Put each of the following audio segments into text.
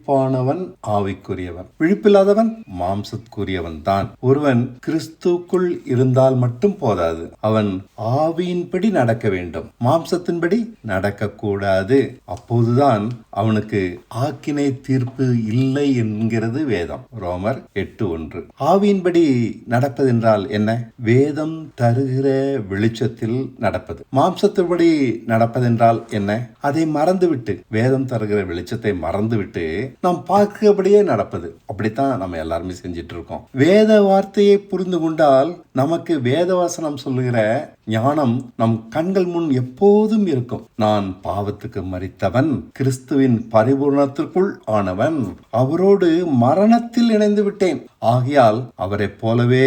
விழிப்பானவன் ஆவிக்குரியவன், விழிப்பில்லாதவன் மாம்சத்துக்குரியவன் தான். ஒருவன் கிறிஸ்துக்குள் இருந்தால் மட்டும் போதாது, அவன் ஆவியின்படி நடக்க வேண்டும், மாம்சத்தின்படி நடக்கக்கூடாது. அப்போதுதான் அவனுக்கு ஆக்கினை தீர்ப்பு இல்லை என்கிறது வேதம். ரோமர் 8:1. ஆவியின்படி நடப்பதென்றால் என்ன? வேதம் தருகிற வெளிச்சத்தில் நடப்பது. மாம்சத்தின்படி நடப்பதென்றால் என்ன? அதை மறந்துவிட்டு, வேதம் தருகிற வெளிச்சத்தை மறந்துவிட்டு நாம் பார்க்கிறபடியே நடப்பது. அப்படித்தான் நம்ம எல்லாருமே செஞ்சிட்டு இருக்கோம். வேத வார்த்தையை புரிந்து கொண்டால் நமக்கு வேதவசனம் சொல்லுகிற ஞானம் நம் கண்கள் முன் எப்போதும் இருக்கும். நான் பாவத்துக்கு மரித்தவன், கிறிஸ்துவின் பரிபூர்ணத்திற்குள் ஆனவன், அவரோடு மரணத்தில் இணைந்து விட்டேன், ஆகையால் அவரை போலவே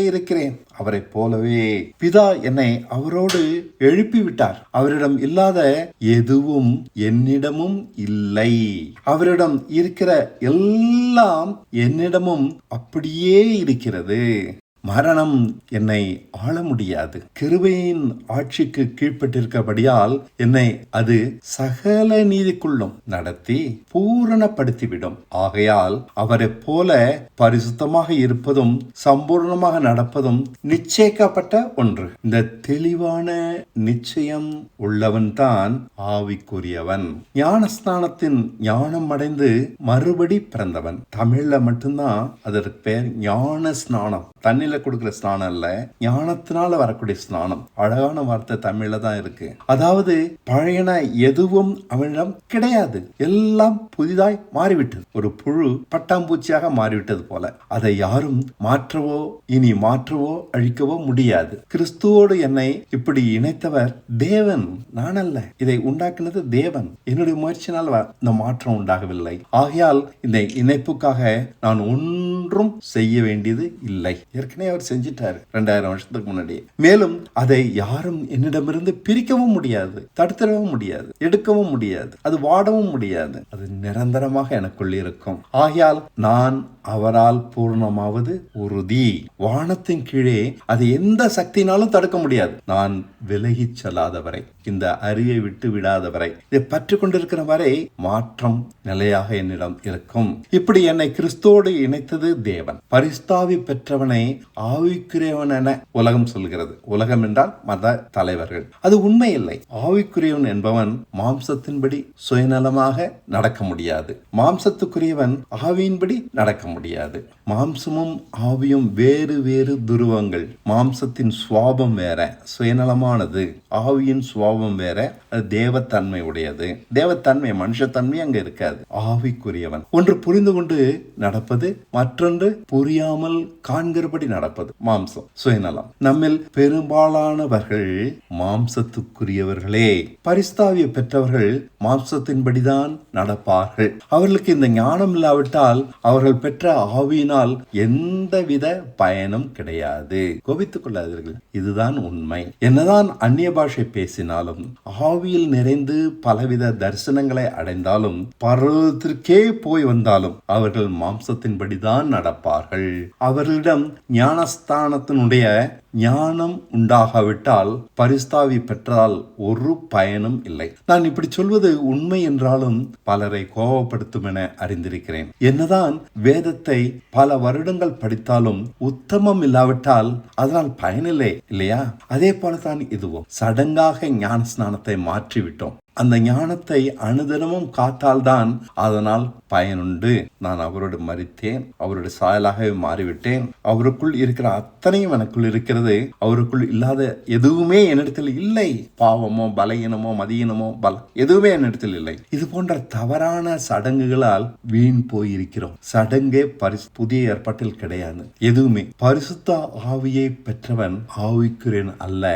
இருக்கிறேன், அவரை போலவே. பிதா என்னை அவரோடு எழுப்பி விட்டார். அவரிடம் இல்லாத எதுவும் என்னிடமும் இல்லை. அவரிடம் இருக்கிற எல்லாம் என்னிடமும் அப்படியே இருக்கிறது. மரணம் என்னை ஆள முடியாது. கிருபையின் ஆட்சிக்கு கீழ்ப்பட்டிருக்கபடியால் என்னை அது சகல நீதிக்குள்ளும் நடத்தி பூரணப்படுத்திவிடும். ஆகையால் அவரை போல பரிசுத்தமாக இருப்பதும் சம்பூர்ணமாக நடப்பதும் நிச்சயிக்கப்பட்ட ஒன்று. இந்த தெளிவான நிச்சயம் உள்ளவன் தான் ஆவிக்குரியவன். ஞானஸ்நானத்தின் ஞானம் அடைந்து மறுபடி பிறந்தவன். தமிழ்ல மட்டும்தான் அதற்கு பேர் ஞான ஸ்நானம். தண்ணில கொடுக்கிற ஸ்நானம் இல்ல, ஞானத்தினால வரக்கூடிய ஸ்நானம். அழகான வார்த்தை தமிழ்ல தான் இருக்கு. அதாவது பழையன எதுவும் அவனிடம் கிடையாது, எல்லாம் புதிதாய் மாறிவிட்டது. ஒரு புழு பட்டாம்பூச்சியாக மாறிவிட்டது போல. அதை யாரும் மாற்றவோ இனி மாற்றவோ அழிக்கவோ முடியாது. கிறிஸ்துவோடு என்னை இப்படி இணைத்தவர் தேவன், நான் அல்ல. இதை உண்டாக்குனது தேவன். என்னுடைய முயற்சினால் இந்த மாற்றம் உண்டாகவில்லை. ஆகையால் இந்த இணைப்புக்காக நான் ஒன்றும் செய்ய வேண்டியது இல்லை. ஏற்கனவே அவர் செஞ்சிட்டாரு 2000 வருஷத்துக்கு முன்னாடி. மேலும் அதை யாரும் என்னிடமிருந்து பிரிக்கவும் முடியாது, தடுத்திடவும் முடியாது, எடுக்கவும் முடியாது, அது வாடவும் முடியாது. அது நிரந்தரமாக எனக்குள் இருக்கும். ஆகையால் நான் அவரால் பூர்ணமாவது உறுதி. வானத்தின் கீழே அது எந்த சக்தினாலும் தடுக்க முடியாது. நான் விலகி செல்லாதவரை, இந்த அறிவை விட்டு விடாதவரை, இதை பற்றி கொண்டிருக்கிற வரை மாற்றம் நிலையாக என்னிடம் இருக்கும். இப்படி என்னை கிறிஸ்துவோடு இணைத்தது தேவன். பரிஸ்தாவி பெற்றவனை ஆவிக்குரியவன் என உலகம் சொல்கிறது. உலகம் என்றால் மத தலைவர்கள். அது உண்மை இல்லை. ஆவிக்குரியவன் என்பவன் மாம்சத்தின்படி சுயநலமாக நடக்க முடியாது. மாம்சத்துக்குரியவன் ஆவியின்படி நடக்க முடியாது. மாம்சமும் ஆவியும் வேறு வேறு துருவங்கள். மாம்சத்தின் சுவாபம் வேற, சுயநலமானது. ஆவியின் சுவாபம் வேற, அது தேவத்தன்மை உடையது. தேவத்தன்மை, மனுஷத்தன்மை அங்க இருக்காது. ஆவிக்குரியவன் ஒன்று புரிந்து கொண்டு நடப்பது, மற்றொன்று புரியாமல் காண்கிறபடி நடப்பது. மாம்சம், சுயநலம். நம்மில் பெரும்பாலானவர்கள் மாம்சத்துக்குரியவர்களே. பரிஸ்தாவியை பெற்றவர்கள் மாம்சத்தின்படிதான் நடப்பார்கள். அவர்களுக்கு இந்த ஞானம் இல்லாவிட்டால் அவர்கள் பெற்ற ஆவியினால் எந்தவித பயனும் கிடையாது. கோபித்துக் கொள்ளாதீர்கள், இதுதான் உண்மை. என்னதான் அந்நிய பாஷை பேசினாலும், ஆவியில் நிறைந்து பலவித தரிசனங்களை அடைந்தாலும், பரலோகத்திற்கே போய் வந்தாலும் அவர்கள் மாம்சத்தின்படிதான் நடப்பார்கள். அவர்களிடம் ஞானஸ்தானத்தினுடைய ஞானம் உண்டாகாவிட்டால் பரிஸ்தாவி பெற்றால் ஒரு பயனும் இல்லை. நான் இப்படி சொல்வது உண்மை என்றாலும் பலரை கோபப்படுத்தும் என அறிந்திருக்கிறேன். என்னதான் வேதத்தை பல வருடங்கள் படித்தாலும் உத்தமம் இல்லாவிட்டால் அதனால் பயனில்லை, இல்லையா? அதே போலதான் இதுவும். சடங்காக ஞான ஸ்நானத்தை மாற்றிவிட்டோம். அந்த ஞானத்தை அனுதினமும் காத்தால்தான் அதனால் பயனுண்டு. நான் அவரோடு மரித்தேன், அவருடைய சாயலாகவே மாறிவிட்டேன். அவருக்குள் இருக்கிற அத்தனையும் எனக்குள் இருக்கிறது. அவருக்குள் இல்லாத எதுவுமே என்னிடத்தில் இல்லை. பாவமோ பலகீனமோ மதியீனமோ எதுவுமே என்னிடத்தில் இல்லை. இது போன்ற தவறான சடங்குகளால் வீண் போயிருக்கிறோம். சடங்கே புதிய ஏற்பாட்டில் கிடையாது. எதுவுமே. பரிசுத்த ஆவியை பெற்றவன் ஆவிக்குரியன் அல்ல,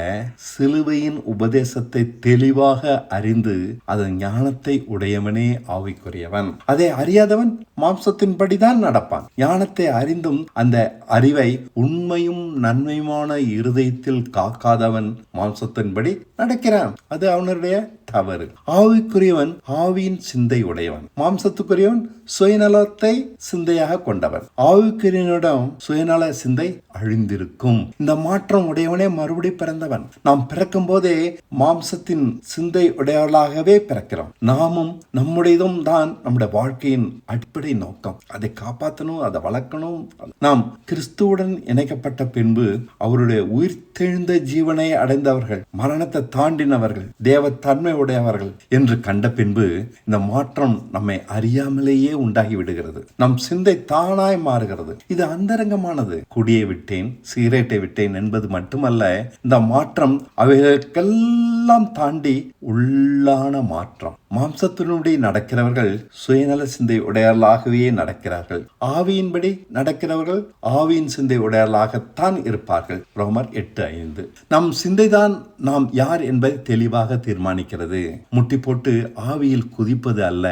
சிலுவையின் உபதேசத்தை தெளிவாக அறிந்து அதன் ஞானத்தை உடையவனே ஆவிக்குரியவன். அதை அறியாதவன் மாம்சத்தின்படிதான் நடப்பான். ஞானத்தை அறிந்தும் அந்த அறிவை உண்மையும் நன்மையுமான இருதயத்தில் காக்காதவன் மாம்சத்தின்படி நடக்கிறான். அது அவனுடைய தவறு. ஆவிக்குரியவன் ஆவியின் சிந்தை உடையவன், மாம்சத்துக்குரியவன் சுயநலத்தை சிந்தையாக கொண்டவன். ஆவிக்குரியவனிடம் சுயநல சிந்தை அழிந்திருக்கும். இந்த மாற்றம் உடையவனே மறுபடி பிறந்தவன். நாம் பிறக்கும் போதே மாம்சத்தின் சிந்தை உடையவர்களாகவே பிறக்கிறோம். நாமும் நம்முடையதும் தான் நம்முடைய வாழ்க்கையின் அடிப்படை நோக்கம். அதை காப்பாற்றணும், அதை வளர்க்கணும். நாம் கிறிஸ்துவுடன் இணைக்கப்பட்ட பின்பு அவருடைய உயிர்த்தெழுந்த ஜீவனை அடைந்தவர்கள், மரணத்தை தாண்டினவர்கள், தேவ தன்மை உடையவர்கள் என்று கண்ட பின்பு இந்த மாற்றம் நம்மை அறியாமலேயே உண்டாகி விடுகிறது. நம் சிந்தை தானாய் மாறுகிறது. இது அந்தரங்கமானது. குடியை விட்டேன், சிகரெட்டை விட்டேன் என்பது மட்டுமல்ல, இந்த மாற்றம் அவைகளுக்கெல்லாம் தாண்டி உள்ளான மாற்றம். மாம்சத்தினுடைய நடக்கிறவர்கள் சுயநல சிந்தை உடையவர்களாகவே நடக்கிறார்கள். ஆவியின்படி நடக்கிறவர்கள் ஆவியின் சிந்தை உடையவர்களாகத்தான் இருப்பார்கள். ரோமர் 8:5. நம் சிந்தைதான் நாம் யார் என்பதை தெளிவாக தீர்மானிக்கிறது. முட்டி போட்டு ஆவியில் குதிப்பது அல்ல.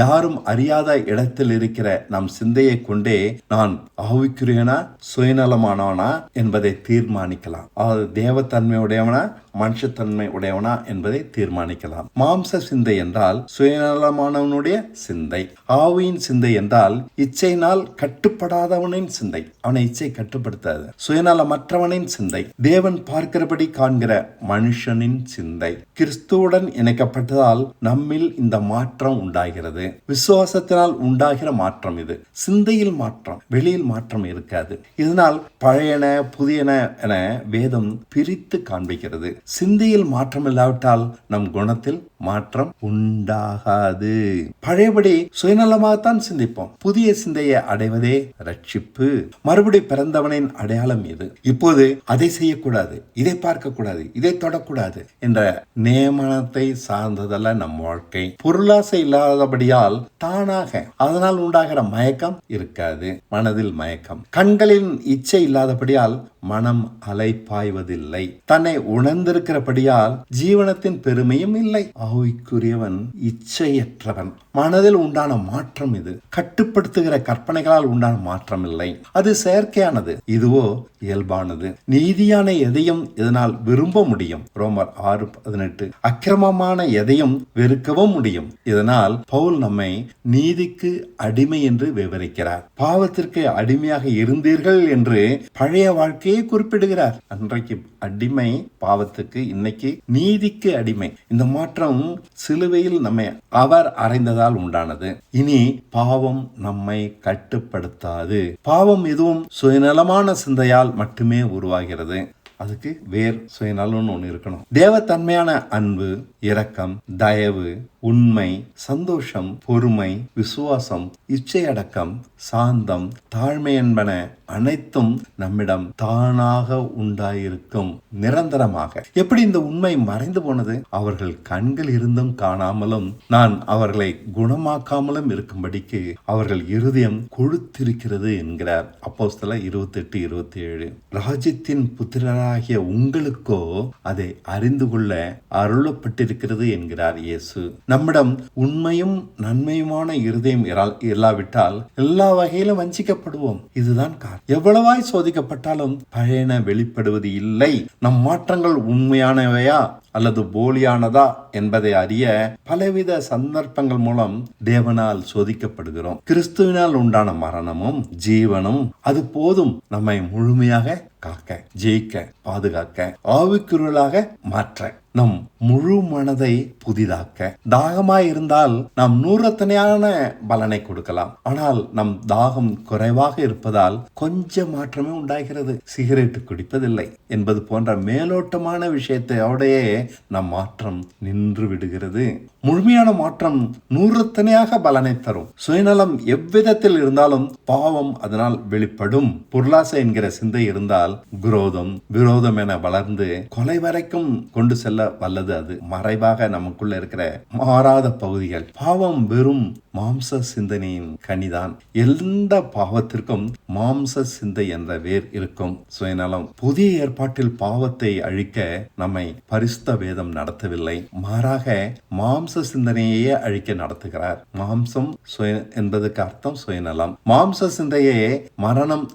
யாரும் அறியாத இடத்தில் இருக்கிற நம் சிந்தையை கொண்டே நான் ஆவிக்குரியனா சுயநலமானவனா என்பதை தீர்மானிக்கலாம். அது தேவத்தன்மை உடையவனா மனுஷத்தன்மை உடையவனா என்பதை தீர்மானிக்கலாம். மாம்ச சிந்தை என்றால் சுயநலமானவனுடைய சிந்தை. ஆவியின் சிந்தை என்றால் இச்சையினால் கட்டுப்படாதவனின் சிந்தை. அவனை இச்சை கட்டுப்படுத்தாது. சுயநலமற்றவனின் சிந்தை. தேவன் பார்க்கிறபடி காண்கிற மனுஷனின் சிந்தை. கிறிஸ்துவுடன் இணைக்கப்பட்டதால் நம்மில் இந்த மாற்றம் உண்டாகிறது. விசுவாசத்தினால் உண்டாகிற மாற்றம் இது. சிந்தையில் மாற்றம், வெளியில் மாற்றம் இருக்காது. இதனால் பழையன புதியன என வேதம் பிரித்து காண்பிக்கிறது. சிந்தையில் மாற்றம் இல்லாவிட்டால் நம் குணத்தில் மாற்றம் உண்டாகாது. பழையபடி சுயநலமாகத்தான் சிந்திப்போம். புதிய சிந்தையை அடைவதே ரட்சிப்பு. மறுபடி பிறந்தவனின் அடையாளம் இது. இப்போது அதை செய்யக்கூடாது, இதை பார்க்க கூடாது, இதை தொடக்கூடாது என்ற நியமனத்தை சார்ந்ததல்ல நம் வாழ்க்கை. பொருளாசை இல்லாதபடியால் தானாக அதனால் உண்டாகிற மயக்கம் இருக்காது. மனதில் மயக்கம். கண்களின் இச்சை இல்லாதபடியால் மனம் அலைப்பாய்வதில்லை. தன்னை உணர்ந்திருக்கிறபடியால் ஜீவனத்தின் பெருமையும் இல்லை. ஆவிக்குரியவன் இச்சையற்றவன். மனதில் உண்டான மாற்றம் இது. கட்டுப்படுத்துகிற கற்பனைகளால் உண்டான மாற்றம் இல்லை. அது செயற்கையானது. இதுவோ இயல்பானது. நீதியான எதையும் இதனால் விரும்ப முடியும். ரோமர் 6:18. அக்கிரமமான எதையும் வெறுக்கவும் முடியும். இதனால் பவுல் நம்மை நீதிக்கு அடிமை என்று விவரிக்கிறார். பாவத்திற்கு அடிமையாக இருந்தீர்கள் என்று பழைய வாழ்க்கையை குறிப்பிடுகிறார். அன்றைக்கு அடிமை பாவத்துக்கு, இன்னைக்கு நீதிக்கு அடிமை. இந்த மாற்றம் சிலுவையில் நம்மை அவர் அறைந்ததால் உண்டானது. இனி பாவம் நம்மை கட்டுப்படுத்தாது. பாவம் எதுவும் சுயநலமான சிந்தையால் மட்டுமே உருவாகிறது. அதுக்கு வேர் சுயநலம்னு ஒன்று இருக்கணும். தேவத்தன்மையான அன்பு, இரக்கம், தயவு, உண்மை, சந்தோஷம், பொறுமை, விசுவாசம், இச்சையடக்கம், சாந்தம், தாழ்மை என்பன அனைத்தும் நம்மிடம் தானாக உண்டாயிருக்கும் நிரந்தரமாக. எப்படி இந்த உண்மை மறைந்து போனது? அவர்கள் கண்கள் இருந்தும் காணாமலும் நான் அவர்களை குணமாக்காமலும் இருக்கும்படிக்கு அவர்கள் இருதயம் கொழுத்திருக்கிறது என்கிறார் அப்போஸ்தலர் 28:27. ராஜ்யத்தின் புத்திரராகிய உங்களுக்கோ அதை அறிந்து கொள்ள அருளப்பட்டிருக்கிறது என்கிறார் இயேசு. நம்மிடம் உண்மையும் நன்மையுமான இருதயம் இல்லாவிட்டால் எல்லா வகையிலும் வஞ்சிக்கப்படுவோம். இதுதான் காரணம். எவ்வளவாய் சோதிக்கப்பட்டாலும் பழையன வெளிப்படுவது இல்லை. நம் மாற்றங்கள் உண்மையானவையா அல்லது போலியானதா என்பதை அறிய பலவித சந்தர்ப்பங்கள் மூலம் தேவனால் சோதிக்கப்படுகிறோம். கிறிஸ்துவினால் உண்டான மரணமும் ஜீவனும் அது போதும் நம்மை முழுமையாக காக்க, ஜெயிக்க, பாதுகாக்க, ஆவிக்குரியவர்களாக மாற்ற, நம் முழு மனதை புதிதாக்க. தாகமாய் இருந்தால் நாம் 100 பலனை கொடுக்கலாம். ஆனால் நம் தாகம் குறைவாக இருப்பதால் கொஞ்சம் மாற்றமே உண்டாகிறது. சிகரெட் குடிப்பதில்லை என்பது போன்ற மேலோட்டமான விஷயத்தையோடையே நம் மாற்றம் நின்று விடுகிறது. முழுமையான மாற்றம் 100 பலனை தரும். சுயநலம் எவ்விதத்தில் இருந்தாலும் பாவம் அதனால் வெளிப்படும். பொருளாசை என்கிற சிந்தை இருந்தால் குரோதம், விரோதம் என வளர்ந்து கொலை வரைக்கும் கொண்டு செல்ல வல்லது. அது மறைவாக நமக்குள்ள இருக்கிற மாறாத பகுதிகள். பாவம் வெறும் மாம்ச சிந்தனையின் கனிதான். எந்த பாவத்திற்கும் மாம்ச சிந்தை என்ற வேர் இருக்கும். சுயநலம். புதிய ஏற்பாட்டில் பாவத்தை அழிக்க நம்மை பரிசுத்த வேதம் நடத்தவில்லை. மாறாக மாம்ச சிந்தனையே அழிக்க நடத்துகிறார். மாம்சம் என்பதற்கு அர்த்தம் சுயநலம். மாம்ச சிந்தையே மரணம்.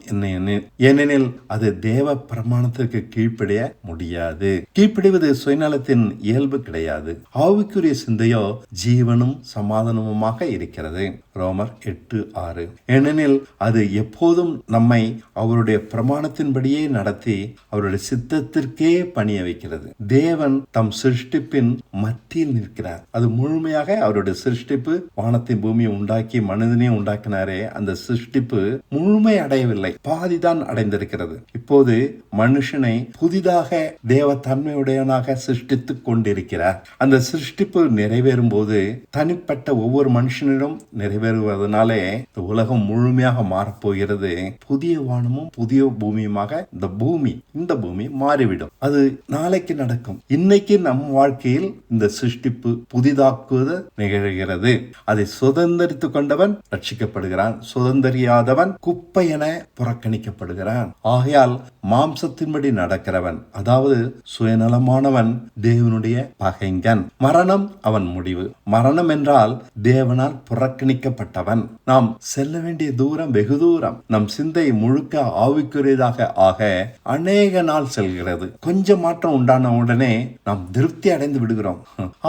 ஏனெனில் அது தேவ பிரமாணத்திற்கு கீழ்ப்படிய முடியாது. கீழ்ப்படிவது சுயநல உலகத்தின் இயல்பு கிடையாது. ஆவிக்குரிய சிந்தையோ ஜீவனும் சமாதானமுமாக இருக்கிறது. ரோமர் 8:6. ஏனெனில் அது எப்போதும் நம்மை அவருடைய பிரமாணத்தின்படியே நடத்தி அவருடைய சித்தத்திற்கே பணிய வைக்கிறது. தேவன் தம் சிருஷ்டிப்பின் மத்தியில் நிற்கிறார். அது முழுமையாக அவருடைய சிருஷ்டிப்பு, வானத்தின் பூமியை உண்டாக்கி மனிதனையும் உண்டாக்கினாரே, அந்த சிருஷ்டிப்பு முழுமை அடையவில்லை, பாதிதான் அடைந்திருக்கிறது. இப்போது மனுஷனை புதிதாக தேவ தன்மையுடையவனாக சிருஷ்டித்துக் கொண்டிருக்கிறார். அந்த சிருஷ்டிப்பு நிறைவேறும் போது தனிப்பட்ட ஒவ்வொரு மனுஷனிடம் நிறைவேறுவதனாலே இந்த உலகம் முழுமையாக மாறப்போகிறது. புதிய வானமும் புதிய பூமியுமாக இந்த பூமி மாறிவிடும். அது நாளைக்கு நடக்கும். இன்னைக்கு நம் வாழ்க்கையில் இந்த சிருஷ்டிப்பு புதிதாக்குவது நிகழ்கிறது. அதை சுதந்திரித்துக் கொண்டவன் ரட்சிக்கப்படுகிறான், சுதந்திரியாதவன் குப்பை என புறக்கணிக்கப்படுகிறான். ஆகையால் மாம்சத்தின்படி நடக்கிறவன், அதாவது சுயநலமானவன், தேவனுடைய பகைங்கன். மரணம் அவன் முடிவு. மரணம் என்றால் தேவனால் புறக்கணிக்கப்பட்டவன். நாம் செல்ல வேண்டிய தூரம் வெகு தூரம். நம் சிந்தை முழுக்க ஆவிக்குரியதாக ஆக அநேக நாள் செல்கிறது. கொஞ்சம் மாற்றம் உண்டான உடனே நாம் திருப்தி அடைந்து விடுகிறோம்.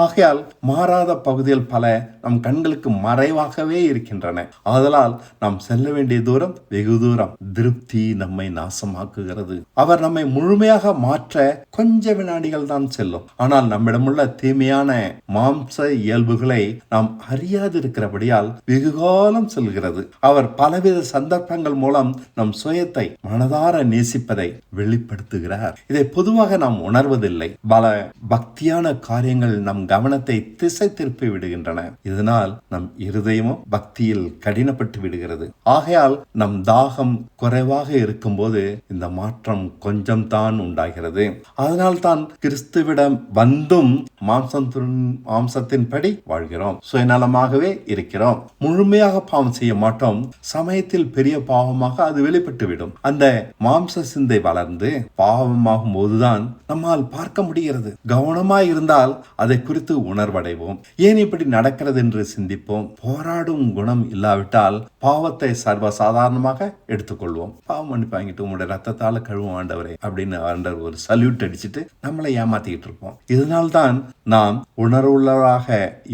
ஆகையால் மாறாத பகுதியில் பல நம் கண்களுக்கு மறைவாகவே இருக்கின்றன. ஆதலால் நாம் செல்ல வேண்டிய தூரம் வெகு தூரம். திருப்தி நம்மை நாசமாக்குகிறது. அவர் நம்மை முழுமையாக மாற்ற கொஞ்ச வினாடிகள் தான் செல்லும். ஆனால் நம்மிடமுள்ள தீமையான மாம்ச இயல்புகளை நாம் அறியாது இருக்கிறபடியால் வெகுகாலம் செல்கிறது. அவர் பலவித சந்தர்ப்பங்கள் மூலம் நம் சுயத்தை மனதார நேசிப்பதை வெளிப்படுத்துகிறார். இதை பொதுவாக நாம் உணர்வதில்லை. பல பக்தியான காரியங்கள் நம் கவனத்தை திசை திருப்பி விடுகின்றன. இதனால் நம் இருதயமும் பக்தியில் கடினப்பட்டு விடுகிறது. ஆகையால் நம் தாகம் குறைவாக இருக்கும்போது இந்த மாற்றம் கொஞ்சம் தான் உண்டாகிறது. அதனால் தான் கிறிஸ்துவிடம் வந்தும் மாம்சத்தின்படி வாழ்கிறோம், சுயநலமாகவே இருக்கிறோம். முழுமையாக பாவம் செய்ய மாட்டோம். சமயத்தில் பெரிய பாவமாக அது வெளிப்பட்டுவிடும். அந்த மாம்ச சிந்தை வளர்ந்து பாவமாகும் போதுதான் நம்மால் பார்க்க முடிகிறது. கவனமாய் இருந்தால் அதை குறித்து உணர்வடைவோம். ஏன் இப்படி நடக்கிறது என்று சிந்திப்போம். போராடும் குணம் இல்லாவிட்டால் பாவத்தை சர்வசாதாரணமாக எடுத்துக்கொள்வோம். பாவம் மன்னிப்பு வாங்கிட்டு உங்களுடைய ரத்தத்தால கழுவும் ஆண்டவரே அப்படின்னு ஆண்டவர் ஒரு சல்யூட் அடிச்சுட்டு நம்மளை ஏமாத்திக்கிட்டு இருப்போம். இதனால்தான் நாம் உணர்வுள்ளவராக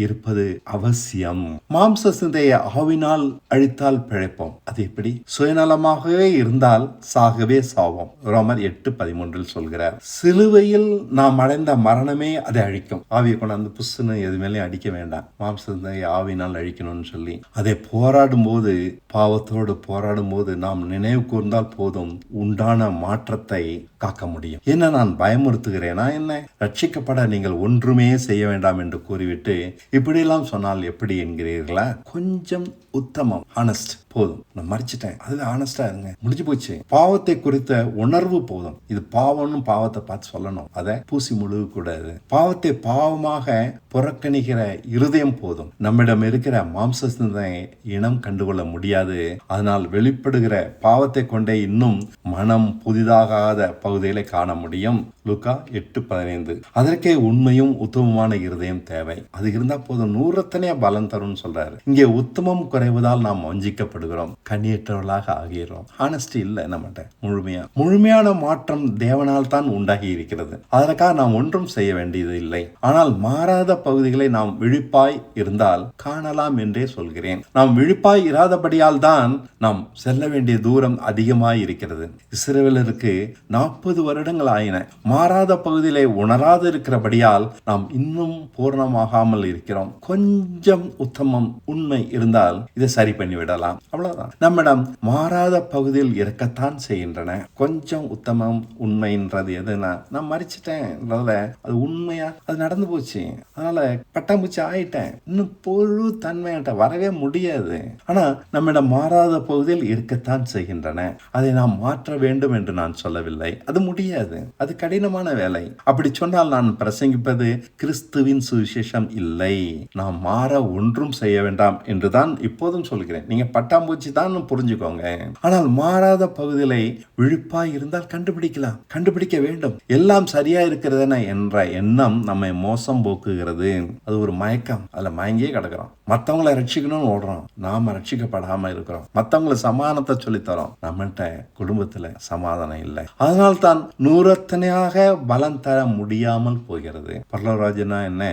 இருப்பது அவசியம். மாம்ச சிந்தையை ஆவினால் அழித்தால் பிழைப்போம். அது எப்படி? சுயநலமாகவே இருந்தால் சாகவே சாவோம். ரோமர் 8:13 சொல்கிறார். சிலுவையில் நாம் அடைந்த மரணமே அதை அழிக்கும். ஆவியை கொண்டாந்து புஷ்னு எதுமேலே அடிக்க வேண்டாம். மாம்ச சிந்தையை ஆவினால் அழிக்கணும்னு சொல்லி அதை போராடும் போது, பாவத்தோடு போராடும் போது நாம் நினைவு கூர்ந்தால் போதும், உண்டான மாற்றத்தை காக்க முடியும். என்ன நான் பயமுறுத்துகிறேனா என்ன? ரட்சிக்கப்பட நீங்கள் ஒன்றுமே செய்ய வேண்டாம் என்று கூறிவிட்டு இப்படியெல்லாம் சொன்னால் எப்படி என்கிறீர்களா? கொஞ்சம் உத்தமம், ஆனஸ்ட் போதும். நான் மறைச்சிட்டேன், அதுல ஆனஸ்டா இருங்க, முடிஞ்சு போச்சு. பாவத்தை குறித்த உணர்வு போதும். இது பாவம்னு பாவத்தை பார்த்து சொல்லணும், அதை பூசி முழுக கூடாது. பாவத்தை பாவமாக புறக்கணிக்கிற இருதயம் போதும். நம்மிடம் இருக்கிற மாம்ச சிந்தனை இனம் கண்டுகொள்ள முடியாது. அதனால் வெளிப்படுகிற பாவத்தை கொண்டே இன்னும் மனம் புதிதாகாத பகுதிகளை காண முடியும். லூக்கா 8:15. அதற்கே உண்மையும் உத்தமமான இருதயம் தேவை. அது இருந்தா போதும், 100 பலன் தரும் சொல்றாரு. இங்கே உத்தமம் குறைவதால் நாம் வஞ்சிக்கப்படுகிறோம், கண்ணியற்றவர்களாக ஆகிறோம். ஆனஸ்டி இல்லை நம்மகிட்ட. முழுமையான மாற்றம் தேவனால் தான் உண்டாகி இருக்கிறது. அதற்காக நாம் ஒன்றும் செய்ய வேண்டியது இல்லை. ஆனால் மாறாத பகுதிகளை நாம் விழிப்பாய் இருந்தால் காணலாம் என்றே சொல்கிறேன். நாம் விழிப்பாய் இராதபடியால் தான் நாம் செல்ல வேண்டிய தூரம் அதிகமாய் இருக்கிறது. இஸ்ரவேலருக்கு 40 வருடங்கள் ஆயின. மாறாத பகுதியிலே உணராது இருக்கிறபடியால் நாம் இன்னும் பூர்ணமாகாமல் இருக்கிறோம். கொஞ்சம் உத்தமம் உண்மை இருந்தால் இதை சரி பண்ணி விடலாம், அவ்வளவுதான். நம்மிடம் மாறாத பகுதியில் இருக்கத்தான் செய்கின்றன. கொஞ்சம் உத்தமம் உண்மைன்றது எதுனா, நான் மறிச்சிட்டேன், அது உண்மையா அது நடந்து போச்சு, அதனால பட்டாம்பூச்சி ஆயிட்டேன், இன்னும் பொழு தன்மையாட்ட வரவே முடியாது. ஆனா நம்மிடம் மாறாத பகுதியில் இருக்கத்தான் செய்கின்றன. அதை நாம் மாற்ற வேண்டும் என்று நான் சொல்லவில்லை, அது முடியாது, அது கடினமான வேலை. அப்படி சொன்னால் நான் பிரசங்கிப்பது கிறிஸ்துவின் சுவிசேஷம் இல்லை. நாம் மாற ஒன்றும் செய்ய வேண்டாம் என்றுதான் இப்போதும் சொல்கிறேன். நீங்க பட்டாம்பூச்சி தான் புரிஞ்சுக்கோங்க. ஆனால் மாறாத பகுதிகளை விழிப்பாய் இருந்தால் கண்டுபிடிக்க வேண்டும். எல்லாம் சரியா இருக்கிறதுன என்ற எண்ணம் நம்மை மோசம் போக்குகிறது. அது ஒரு மயக்கம். அதுல மயங்கியே கிடக்கிறோம். மற்றவங்களை ரட்சிக்கணும்னு ஓடுறோம், நாம ரட்சிக்கப்படாம இருக்கிறோம். மற்றவங்களை சமாதானத்தை சொல்லித்தரோம், நம்மகிட்ட குடும்பத்துல சமாதானம் இல்லை. அதனால்தான் 100 முழுமையாக பலன் தர முடியாமல் போகிறது. பரலோகராஜ்யம்னா என்ன?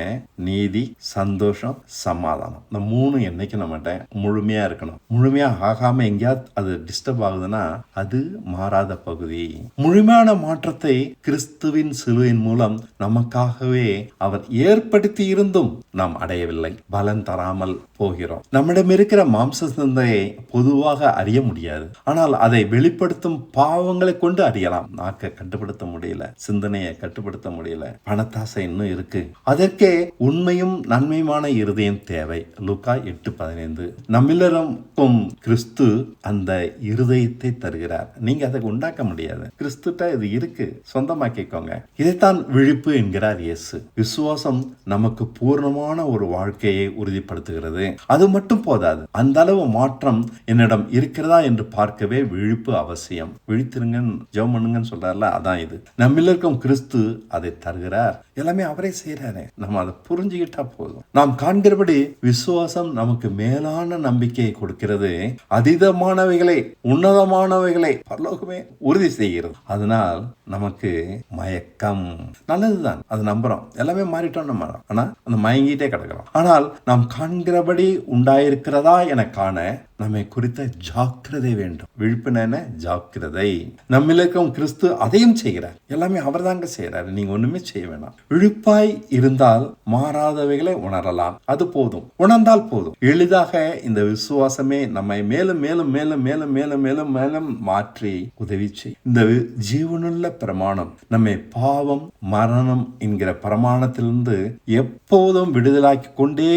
நீதி, சந்தோஷம், சமாதானம். இந்த மூணு என்னைக்கு நம்மகிட்ட முழுமையா இருக்கணும். முழுமையா ஆகாம எங்கேயாவது அது டிஸ்டர்ப் ஆகுதுன்னா அது மாறாத பகுதி. முழுமையான மாற்றத்தை கிறிஸ்துவின் சிலுவையின் மூலம் நமக்காகவே அவர் ஏற்படுத்தி இருந்தும் நாம் அடையவில்லை. பலன் தராமல் போகிறோம். நம்மிடம் இருக்கிற மாம்ச சிந்தையை பொதுவாக அறிய முடியாது. ஆனால் அதை வெளிப்படுத்தும் பாவங்களை கொண்டு அறியலாம். நாக்கை கட்டுப்படுத்த முடியல, சிந்தனையை கட்டுப்படுத்த முடியல, பணத்தாசை இன்னும் இருக்கு. அதற்கே உண்மையும் நன்மையுமான இருதயம் தேவை. லூக்கா 8:15. நம்மிலருக்கும் கிறிஸ்து அந்த இருதயத்தை தருகிறார். நீங்க அதை உண்டாக்க முடியாது. கிறிஸ்துட்ட இது இருக்கு, சொந்தமாக்கிக்கோங்க. இதைத்தான் விழிப்பு என்கிறார் இயேசு. விசுவாசம் நமக்கு பூர்ணமான ஒரு வாழ்க்கையை உறுதிப்படுத்துகிறது. அது மட்டும் போதாது, அந்த அளவு மாற்றம் என்னிடம் இருக்கிறதா என்று பார்க்கவே விழிப்பு அவசியம். விழித்திருங்க, ஜெபம் பண்ணுங்கன்னு சொல்றாருல, அதான் இது. நம்மிலருக்கும் கிறிஸ்து அதை தருகிறார். எல்லாமே அவரே செய்யறாரு. நம்ம அதை புரிஞ்சுக்கிட்டா போதும். நாம் காண்கிறபடி விசுவாசம் நமக்கு மேலான நம்பிக்கையை கொடுக்கிறது. அதீதமானவைகளை, உன்னதமானவைகளை பரலோகமே உறுதி செய்கிறது. அதனால் நமக்கு மயக்கம் நல்லதுதான், அது நம்புறோம். எல்லாமே மாறிட்டோம் நம்ம, ஆனா அந்த மயங்கிட்டே கிடக்கிறோம். ஆனால் நாம் காண்கிறபடி உண்டாயிருக்கிறதா என காண நம்மை குறித்த ஜாக்கிரதை வேண்டும். விழிப்புன ஜாக்கிரதை. நம்மிலக்கும் கிறிஸ்து அதையும் செய்கிறார். எல்லாமே அவர் தாங்க செய்யறாரு. நீங்க ஒண்ணுமே செய்ய வேணாம். விழிப்பாய் இருந்தால் மாறாதவைகளை உணரலாம். அது போதும், உணர்ந்தால் போதும். எளிதாக இந்த விசுவாசமே நம்மை மேலும் மேலும் மேலும் மேலும் மேலும் மேலும் மேலும் மாற்றி உதவி செய்யும். இந்த ஜீவனுள்ள பிரமாணம் நம்மை பாவம், மரணம் என்கிற பிரமாணத்திலிருந்து எப்போதும் விடுதலாக்கி கொண்டே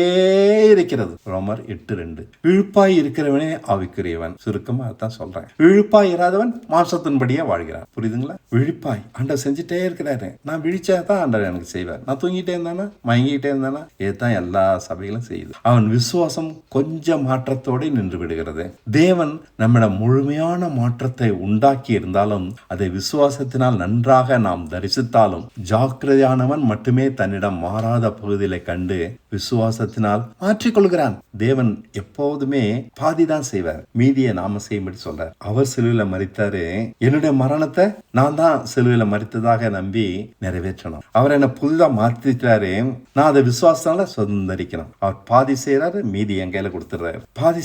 இருக்கிறது. ரோமர் 8:2. விழிப்பாய் இருக்கிறவனே ஆவிக்குரியவன். சுருக்கமா அதான் சொல்றேன். விழிப்பாய் இராதவன் மாம்சத்தின்படியே வாழ்கிறான். புரியுதுங்களா? விழிப்பாய் ஆண்டவர் செஞ்சுட்டே இருக்கிறாரு. நான் விழிச்சாதான் ஆண்டவர் எனக்கு செய்வார். நான் தூங்கிட்டே இருந்தானா, மயங்கிட்டே இருந்தானா, இதுதான் எல்லா சபைகளும் செய்யுது. அவன் விசுவாசம் கொஞ்சம் மாற்றத்தோடு நின்று விடுகிறது. தேவன் நம்மிடம் முழுமையான மாற்றத்தை உண்டாக்கி இருந்தாலும் அதை விசுவாசத்தினால் நன்றாக நாம் தரிசித்தாலும் ஜாக்கிரதையானவன் மட்டுமே தன்னிடம் மாறாத பகுதிகளை கண்டு விசுவாசத்தினால் மாற்றிக்கொள்கிறான். தேவன் எப்போதுமே பாதிதான் செய்வார், மீதியை நாம செய்யும்படி சொல்றார். அவர் சிலுவையில மரித்தாரு, என்னுடைய மரணத்தை நான் தான் சிலுவையில மரித்ததாக நம்பி நிறைவேற்றணும். அவர் என்ன புதிதா மாத்திட்டாரு, நான் அதை விசுவாசத்தால சுதந்திரிக்கணும். அவர் பாதி செய்யறாரு, மீதி என் கையில கொடுத்துறாரு. பாதி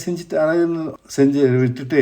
செஞ்சு விட்டுட்டு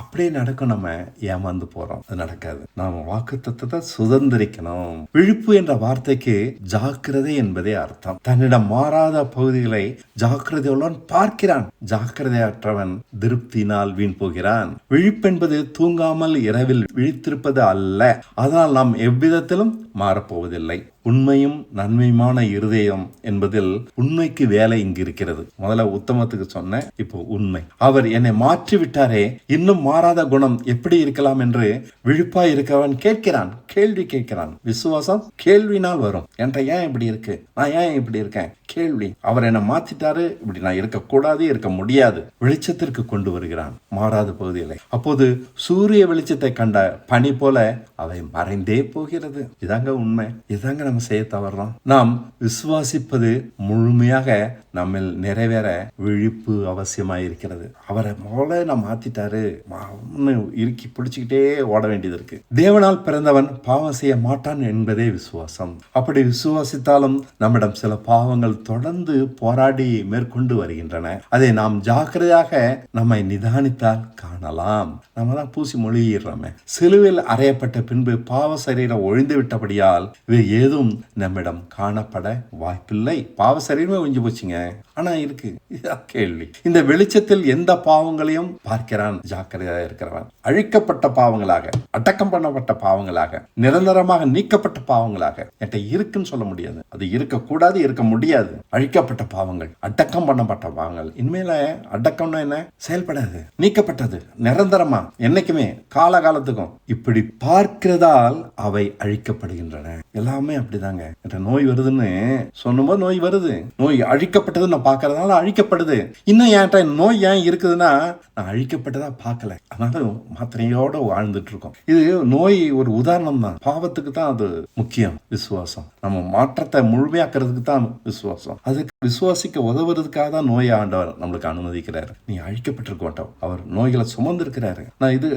அப்படியே நடக்கும். நம்ம ஏமாந்து போறோம், அது நடக்காது. நாம வாக்குத்தத்தத்தை சுதந்திரிக்கணும். விழிப்பு என்ற வார்த்தைக்கு ஜாக்கிரதை என்பதே அர்த்தம். தன்னிடம் மாறாத பகுதிகளை ஜாக்கிரதையுள்ளவன் பார்க்கிறான். ஜாக்கிரதையற்றவன் திருப்தியினால் வீண் போகிறான். விழிப்பென்பது தூங்காமல் இரவில் விழித்திருப்பது அல்ல. அதனால் நாம் எவ்விதத்திலும் மாறப்போவதில்லை. உண்மையும் நன்மையுமான இருதயம் என்பதில் உண்மைக்கு வேலை இங்கு இருக்கிறது. முதல்ல உத்தமத்துக்கு சொன்ன, இப்போ உண்மை. அவர் என்னை மாற்றி விட்டாரே, இன்னும் மாறாத குணம் எப்படி இருக்கலாம் என்று விழிப்பாய் இருக்கவன் கேட்கிறான், கேள்வி கேட்கிறான். விசுவாசம் கேள்வினால் வரும். என்கிட்ட ஏன் இப்படி இருக்கு, நான் ஏன் இப்படி இருக்கேன், கேள்வி. அவர் என்னை மாத்திட்டாரு, இப்படி நான் இருக்கக்கூடாது, இருக்க முடியாது. வெளிச்சத்திற்கு கொண்டு வருகிறான் மாறாத பகுதிகளை. அப்போது சூரிய வெளிச்சத்தை கண்ட பனி போல அவை மறைந்தே போகிறது. இதாங்க உண்மை. இதாங்க நம்ம செய்ய தவறோம். நாம் விசுவாசிப்பது முழுமையாக நம்மில் நிறைவேற விழிப்பு அவசியமாயிருக்கிறது. அவரை போல நான் மாத்திட்டாரு, இறுக்கி பிடிச்சுக்கிட்டே ஓட வேண்டியது இருக்கு. தேவனால் பிறந்தவன் பாவம் செய்ய மாட்டான் என்பதே விசுவாசம். அப்படி விசுவாசித்தாலும் நம்மிடம் சில பாவங்கள் தொடர்ந்து போராடி மேற்கொண்டு வருகின்றன. அதை நாம் ஜாக்கிரதையாக நம்மை நிதானித்தால் காணலாம். நம்ம தான் பூசி மொழியிடுறோமே. சிலுவையில் அறையப்பட்ட பின்பு பாவ சரீரம் ஒழிந்து விட்டபடியால் இவை ஏதும் நம்மிடம் காணப்பட வாய்ப்பில்லை. பாவ சரீரமே ஒழிஞ்சு போச்சுங்க, ஆனா இருக்கு. கேள்வி. இந்த வெளிச்சத்தில் எந்த பாவங்களையும் பார்க்கிறான் ஜாக்கிரதையாக இருக்கிறவன். அழிக்கப்பட்ட பாவங்களாக, அடக்கம் பண்ணப்பட்ட பாவங்களாக, நிரந்தரமாக நீக்கப்பட்ட பாவங்களாக என்கிட்ட இருக்குன்னு சொல்ல முடியாது. அது இருக்கக்கூடாது, இருக்க முடியாது. அழிக்கப்பட்ட பாவங்கள், அடக்கம் பண்ணப்பட்ட பாவங்கள். இனிமேல அடக்கம்னா என்ன? செயல்படாது, நீக்கப்பட்டது, நிரந்தரமா, என்னைக்குமே, காலகாலத்துக்கும். இப்படி பார்க்கிறதால் அவை அழிக்கப்படுகின்றன. எல்லாமே அப்படிதாங்க. நோய் வருதுன்னு சொன்னும்போது நோய் வருது. நோய் அழிக்கப்பட்டது நான் பார்க்கறதுனால அழிக்கப்படுது. இன்னும் என்கிட்ட நோய் ஏன் இருக்குதுன்னா நான் அழிக்கப்பட்டதா பார்க்கல, அதனால மாத்திரையோட வாழ்ந்துட்டு இருக்கோம். இது நோய் ஒரு உதாரணம் தான். பாவத்துக்கு தான் அது முக்கியம். விசுவாசம் நம்ம மாற்றத்தை முழுமையாக்குறதுக்கு தான் விசுவாசம். அதுக்கு விசுவாசிக்க உதவுறதுக்காக தான் நோயை ஆண்டவர் நம்மளுக்கு அனுமதிக்கிறாரு. நீ அழிக்கப்பட்டிருக்க மாட்டோம், அவர் நோய்களை சுமந்திருக்கிறாரு. நான் இது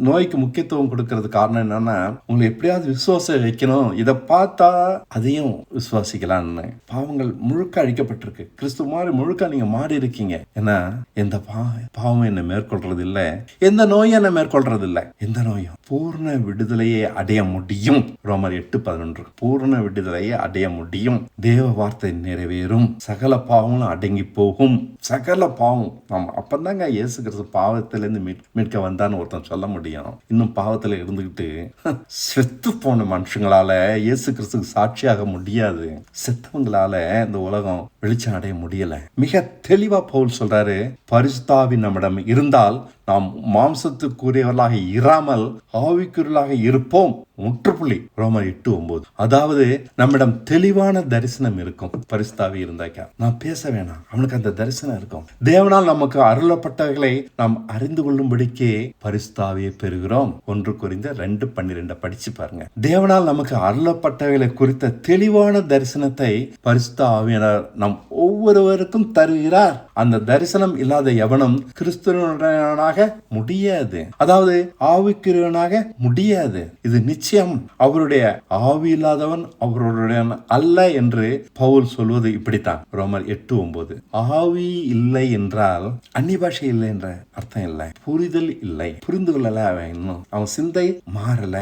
நோய்க்கு முக்கியத்துவம் கொடுக்கறது காரணம் என்னன்னா, உங்களை எப்படியாவது விசுவாசம் வைக்கணும், இதை பார்த்தா அதையும் விசுவாசிக்கலாம்னு. பாவங்கள் முழுக்க அழிக்கப்பட்டிருக்கு, கிறிஸ்துவ மாதிரி முழுக்க நீங்க மாறி இருக்கீங்க. ஏன்னா எந்த பாவம் என்ன மேற்கொள்றது இல்லை, எந்த நோயும் என்ன மேற்கொள்றது இல்லை. எந்த நோயும் பூர்ண விடுதலையை அடைய முடியும். ரோமர் 8:11 பூர்ண விடுதலையை அடைய முடியும். தேவ வார்த்தை நிறைவேறும், சகல பாவங்களும் அடங்கி போகும். சகல பாவம் ஆமா, அப்பதாங்க இயேசு கிறிஸ்து பாவத்திலிருந்து மீட்க வந்தான்னு ஒருத்தன் சொல்ல முடியும். இன்னும் பாவத்துல இருந்துகிட்டு செத்து போன மனுஷங்களால இயேசு கிறிஸ்துக்கு சாட்சியாக முடியாது. செத்தவங்களால இந்த உலகம் வெளிச்சம் அடைய முடியல. மிக தெளிவா பவுல் சொல்றாரு, பரிசுத்தாவி நம்மிடம் இருந்தால் நாம் மாம்சத்துக்குரியவர்களாக இராமல் ஆவிக்குரியவர்களாக இருப்போம். முற்றுப்புள்ளி. ரோமர் 8:9. அதாவது நம்மிடம் தெளிவான தரிசனம் இருக்கும். பரிசுத்தாவி இருந்தாக்கா நான் பேச வேணாம், அவனுக்கு அந்த தரிசனம் இருக்கும். தேவனால் நமக்கு அருளப்பட்டவைகளை நாம் அறிந்து கொள்ளும்படிக்கே பரிசுத்தாவியை பெறுகிறோம். 1 கொரிந்தியர் 2:12 படிச்சு பாருங்க. தேவனால் நமக்கு அருளப்பட்டவைகளை குறித்த தெளிவான தரிசனத்தை பரிசுத்த ஆவியானவர் நம் ஒவ்வொருவருக்கும் தருகிறார். அந்த தரிசனம் இல்லாத எவனும் கிறிஸ்துவனாக முடியாது, அதாவது ஆவிக்குரியவனாக முடியாது. இது நிச்சயம். அவருடைய ஆவி இல்லாதவன் அவருடைய அல்ல என்று பவுல் சொல்வது இப்படித்தான். ரோமர் 8:9. ஆவி இல்லை என்றால் அந்நிய பாஷை இல்லை என்ற அர்த்தம் இல்லை, புரிதல் இல்லை, புரிந்து கொள்ளல. அவன் இன்னும் அவன் சிந்தை மாறல.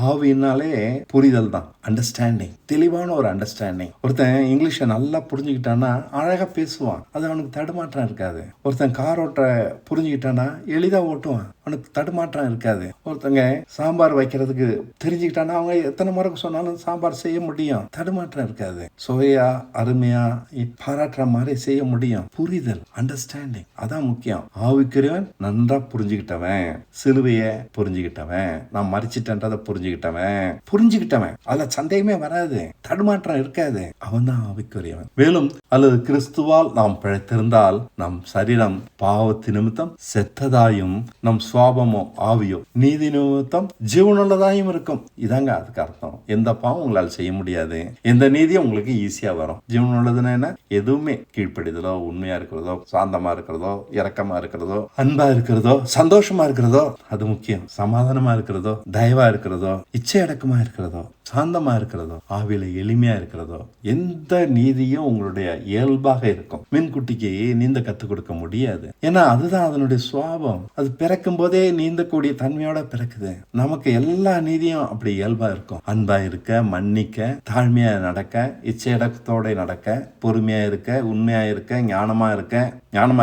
ஆவினாலே புரிதல் தான், அண்டர்ஸ்டாண்டிங், தெளிவான ஒரு அண்டர்ஸ்டாண்டிங். ஒருத்தன் இங்கிலீஷை நல்லா புரிஞ்சுக்கிட்டான்னா அழகா பேசுவான், அது அவனுக்கு தடுமாற்றம் இருக்காது. ஒருத்தன் கார் ஓட்ட புரிஞ்சுக்கிட்டானா எளிதா ஓட்டுவான், அவனுக்கு தடுமாற்றம் இருக்காது. ஒருத்தங்க சாம்பார் வைக்கிறதுக்கு தெரிஞ்சுக்கிட்டானா அவங்க எத்தனை முறை சொன்னாலும் சாம்பார் செய்ய முடியும், தடுமாற்றம் இருக்காது. சுவையா அருமையா பாராட்டுற மாதிரி செய்ய முடியும். புரிதல், அண்டர்ஸ்டாண்டிங், அதான் முக்கியம். ஆவிக்குரியவன் நன்றா புரிஞ்சுக்கிட்டவன், சிலுவைய புரிஞ்சுக்கிட்டவன், நான் மறிச்சிட்டன்றதை புரிஞ்சுக்கிட்டவன், அதுல சந்தேகமே வராது, தடுமாற்றம் இருக்காது. அவன் தான் ஆவிக்குரியவன். மேலும் அல்லது கிறிஸ்துவால் நாம் பிழைத்திருந்தால் நம் சரீரம் பாவத்து நிமித்தம் செத்ததாயும் நம் சுவாபமோ ஆவியோ நீதி நிமித்தம் ஜீவனுள்ளதாயும் இருக்கும். இதாங்க அதுக்கு அர்த்தம். எந்த பாவம் உங்களால் செய்ய முடியாது, எந்த நீதியும் உங்களுக்கு ஈஸியா வரும். ஜீவனுள்ளதுன்னா என்ன? எதுவுமே கீழ்ப்படிதலோ, உண்மையா இருக்கிறதோ, சாந்தமா இருக்கிறதோ, இரக்கமா இருக்கிறதோ, அன்பா இருக்கிறதோ, சந்தோஷமா இருக்கிறதோ, அது முக்கியம். சமாதானமா இருக்கிறதோ, தயவா இருக்கிறதோ, இச்சை அடக்கமா இருக்கிறதோ, சாந்தமா இருக்கிறதோ, ஆவியில எளிமையா இருக்கிறதோ, எந்த நீதியும் உங்களுடைய இயல்பாக இருக்கும். மீன்குட்டிக்கு நீந்த கத்துக் கொடுக்க முடியாது, ஏன்னா அதுதான் அதனுடைய சுவாபம். அது பிறக்கும் போதே நீந்தக்கூடிய தன்மையோட பிறக்குது. நமக்கு எல்லா நீதியும் அப்படி இயல்பா இருக்கும். அன்பா இருக்க, மன்னிக்க, தாழ்மையா நடக்க, இச்சையடக்கத்தோட நடக்க, பொறுமையா இருக்க, உண்மையா இருக்க, ஞானமா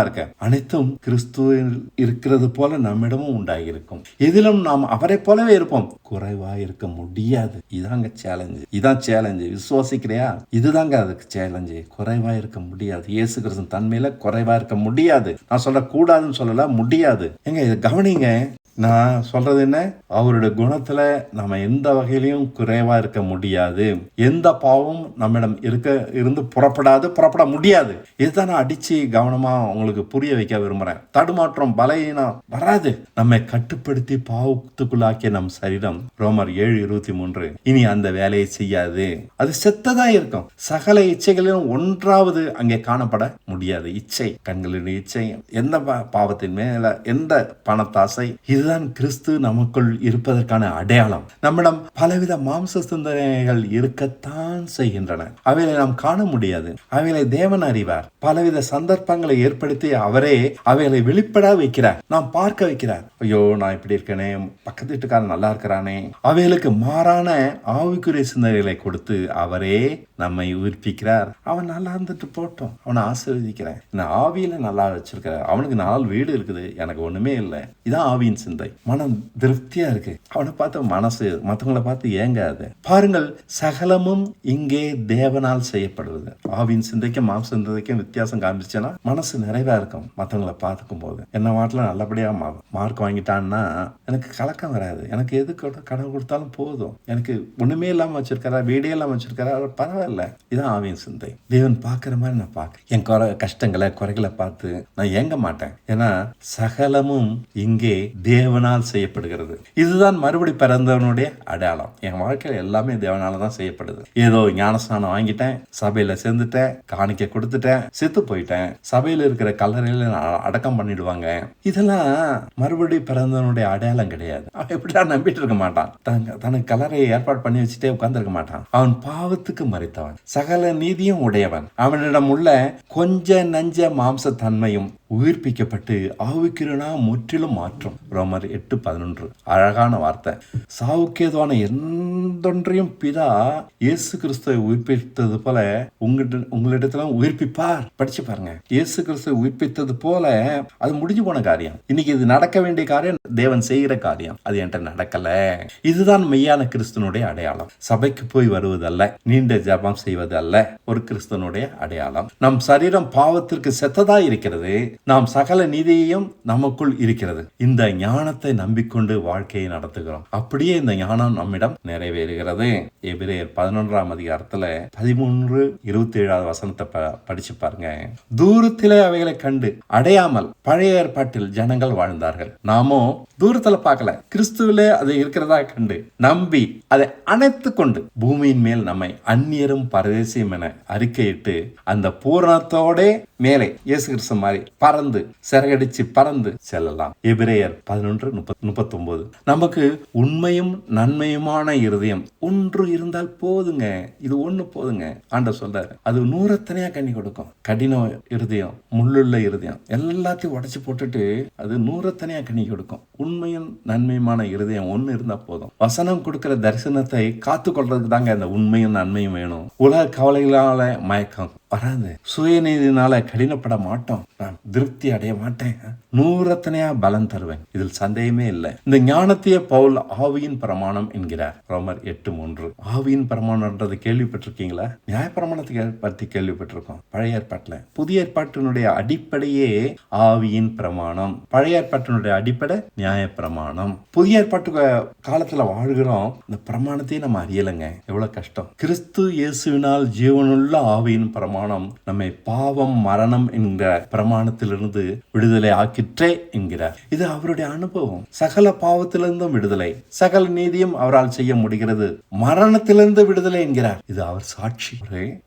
இருக்க, அனைத்தும் கிறிஸ்துவில் இருக்கிறது போல நம்மிடமும் உண்டாகி இருக்கும். எதிலும் நாம் அவரை போலவே இருப்போம், குறைவா இருக்க முடியாது. இதாங்க சேலஞ்சு, இதான் சேலஞ்சு. விசுவாசிக்கிறியா? இதுதாங்க அதுக்கு சேலஞ்சு. குறைவா இருக்க முடியாது. இயேசு கிறிஸ்து தன்மையில குறைவா இருக்க முடியாது. நான் சொல்ல கூடாதுன்னு சொல்லல, முடியாது. எங்க இதை கவனிங்க. நான் சொல்றது என்ன? அவருடைய குணத்துல நம்ம எந்த வகையிலையும் குறைவா இருக்க முடியாது. எந்த பாவம் நம்மிடம் இருந்து புறப்பட முடியாது. இதுதான் நான் அடிச்சு கவனமா உங்களுக்கு புரிய வைக்க விரும்புறேன். தடுமாற்றம், பலவீனம் வராது. நம்மை கட்டுப்படுத்தி பாவத்துக்குள்ளாக்கிய நம் சரீரம், ரோமர் 7:23, இனி அந்த வேலையை செய்யாது. அது செத்ததா இருக்கும். சகல இச்சைகளிலும் ஒன்றாவது அங்கே காணப்பட முடியாது. இச்சை, கண்களின் இச்சை, எந்த பாவத்தின் மேல, எந்த பணத்தாசை, இதுதான் கிறிஸ்து நமக்குள் இருப்பதற்கான அடையாளம். நம்மிடம் பலவித மாம்ச சிந்தனைகள் இருக்கத்தான் செய்கின்றன. அவைகளை நாம் காண முடியாது. அவைகளை தேவன் அறிவார். பலவித சந்தர்ப்பங்களை ஏற்படுத்தி அவரே அவைகளை வெளிப்பட வைக்கிறார், நாம் பார்க்க வைக்கிறார். ஐயோ, நான் இப்படி இருக்கேனே, பக்கத்து வீட்டுக்காரன் நல்லா இருக்கிறானே. அவைகளுக்கு மாறான ஆவிக்குரிய சிந்தனைகளை கொடுத்து அவரே நம்மை உயிர்ப்பிக்கிறார். அவன் நல்லா இருந்துட்டு போட்டோம், அவனை ஆசீர்வதிக்கிறேன், ஆவியில நல்லா வச்சிருக்கிறார். அவனுக்கு 4 வீடு இருக்குது, எனக்கு ஒண்ணுமே இல்லை. இதான் ஆவியின் சிந்தை. மனம் திருப்தியா இருக்கு. அவனை பார்த்து மனசு மற்றவங்களை பார்த்து ஏங்காது. பாருங்கள், சகலமும் இங்கே தேவனால் செய்யப்படுவது. ஆவியின் சிந்தைக்கும் மாம்ச சிந்தைக்கும் வித்தியாசம் காமிச்சுன்னா மனசு நிறைவா இருக்கும். மற்றவங்களை பார்த்துக்கும் போது என்ன மாட்டில் நல்லபடியா மார்க் வாங்கிட்டான்னா எனக்கு கலக்கம் வராது. எனக்கு எது கடன் கொடுத்தாலும் போதும். எனக்கு ஒண்ணுமே இல்லாம வச்சிருக்காரா, வீடே இல்லாம வச்சிருக்காரா, பரவாயில்ல. இதான் ஆவியின் சிந்தை. தேவன் பார்க்கிற மாதிரி நான் பார்க்க, என் கஷ்டங்களை குறைகளை பார்த்து நான் ஏங்க மாட்டேன். ஏன்னா சகலமும் இங்கே தேவ தேவனால் செய்யப்படுகிறது. இதுதான் மறுபடி பிறந்தவனுடைய அடையாளம். என் வாழ்க்கையில் எல்லாமே தேவனால தான் செய்யப்படுது. ஏதோ ஞானஸ்நானம் வாங்கிட்டேன், சபையில சேர்ந்துட்டேன், காணிக்க கொடுத்துட்டேன், செத்து போயிட்டேன், சபையில இருக்கிற கல்லறையில அடக்கம் பண்ணிடுவாங்க, இதெல்லாம் மறுபடி பிறந்தவனுடைய அடையாளம் கிடையாது. அவன் எப்படிதான் நம்பிட்டு இருக்க மாட்டான். தனக்கு கல்லறையை ஏற்பாடு பண்ணி வச்சுட்டே உட்கார்ந்து இருக்க மாட்டான். அவன் பாவத்துக்கு மரித்தவன், சகல நீதியும் உடையவன். அவனிடம் உள்ள கொஞ்ச நஞ்ச மாம்ச தன்மையும் உயிர்ப்பிக்கப்பட்டு ஆவிக்கிறனா முற்றிலும் மாற்றும். ரோமர் 8:11 அழகான வார்த்தை. சாவுக்கேதுவான எந்தொன்றையும் பிதா இயேசு கிறிஸ்துவை உயிர்ப்பித்தது போல உங்களிடத்துல உயிர்ப்பிப்பார். படிச்சு பாருங்க. இயேசு கிறிஸ்துவை உயிர்ப்பித்தது போல அது முடிஞ்சு போன காரியம். இன்னைக்கு இது நடக்க வேண்டிய காரியம், தேவன் செய்கிற காரியம். அது என்கிட்ட நடக்கல. இதுதான் மெய்யான கிறிஸ்துவனுடைய அடையாளம். சபைக்கு போய் வருவதல்ல, நீண்ட ஜெபம் செய்வது அல்ல ஒரு கிறிஸ்துவனுடைய அடையாளம். நம் சரீரம் பாவத்திற்கு செத்ததா இருக்கிறது, நாம் சகல நீதியையும் நமக்குள் இருக்கிறது. இந்த ஞானத்தை நம்பிக்கொண்டு வாழ்க்கையை நடத்துகிறோம். அப்படியே இந்த ஞானம் நம்மிடம் நிறைவேறுகிறது. எபிரேயர் 11ஆம் அதிகாரத்துல 13-27 வசனத்தை படிச்சு பாருங்க. தூரத்திலே அவைகளை கண்டு அடையாமல் பழைய ஏற்பாட்டில் ஜனங்கள் வாழ்ந்தார்கள். நாமோ தூரத்துல பார்க்கல, கிறிஸ்துவிலே அது இருக்கிறதா கண்டு நம்பி அதை அணைத்து கொண்டு பூமியின் மேல் நம்மை அந்நியரும் பரதேசியும் என அறிக்கையிட்டு அந்த பூரணத்தோட மேலே இயேசு கிறிஸ்து மாதிரி பறந்து சிறகடிச்சு பறந்து செல்லலாம். எபிரேயர் 11:39. நமக்கு உண்மையும் நன்மையுமான இருதயம் ஒன்று இருந்தால் போதுங்க. இது ஒண்ணு போதுங்க. ஆண்டவர் சொல்றாரு, அது 100 கனி கொடுக்கும். கடின இருதயம், முள்ளுள்ள இருதயம் எல்லாத்தையும் உடைச்சு போட்டுட்டு அது 100 கனி கொடுக்கும். உண்மையும் நன்மையுமான இருதயம் ஒண்ணு இருந்தா போதும். வசனம் கொடுக்கிற தரிசனத்தை காத்து கொள்றதுக்கு தாங்க இந்த உண்மையும் நன்மையும் வேணும். உலக கவலைகளால மயக்கம் வராது, சுயநீதினால கடினப்பட மாட்டோம், நான் திருப்தி அடைய மாட்டேன், 100 பலன் தருவேன். இதில் சந்தேகமே இல்லை. இந்த ஞானத்தையே பவுல் ஆவியின் பிரமாணம் என்கிறார். ரோமர் 8:3. ஆவியின் பிரமாணம்ன்றது கேள்விப்பட்டிருக்கீங்களா? நியாயப்பிரமாணத்தை பற்றி கேள்விப்பட்டிருக்கோம் பழைய ஏற்பாட்டுல. புதிய ஏற்பாட்டினுடைய அடிப்படையே ஆவியின் பிரமாணம். பழைய ஏற்பாட்டினுடைய அடிப்படை நியாயப்பிரமாணம். புதிய ஏற்பாட்டு காலத்துல வாழ்கிறோம், இந்த பிரமாணத்தையே நம்ம அறியலைங்க. எவ்வளவு கஷ்டம். கிறிஸ்து இயேசுவினால் ஜீவனுள்ள ஆவியின் பிரமாணம் நம்மை பாவம் மரணம் என்கிற பிரமாணத்திலிருந்து விடுதலை ஆக்கிற்றே என்கிறார். இது அவருடைய அனுபவம். சகல பாவத்திலிருந்தும் விடுதலை, சகல நீதியும் அவரால் செய்ய முடிகிறது, மரணத்திலிருந்து விடுதலை என்கிறார். இது அவர் சாட்சி.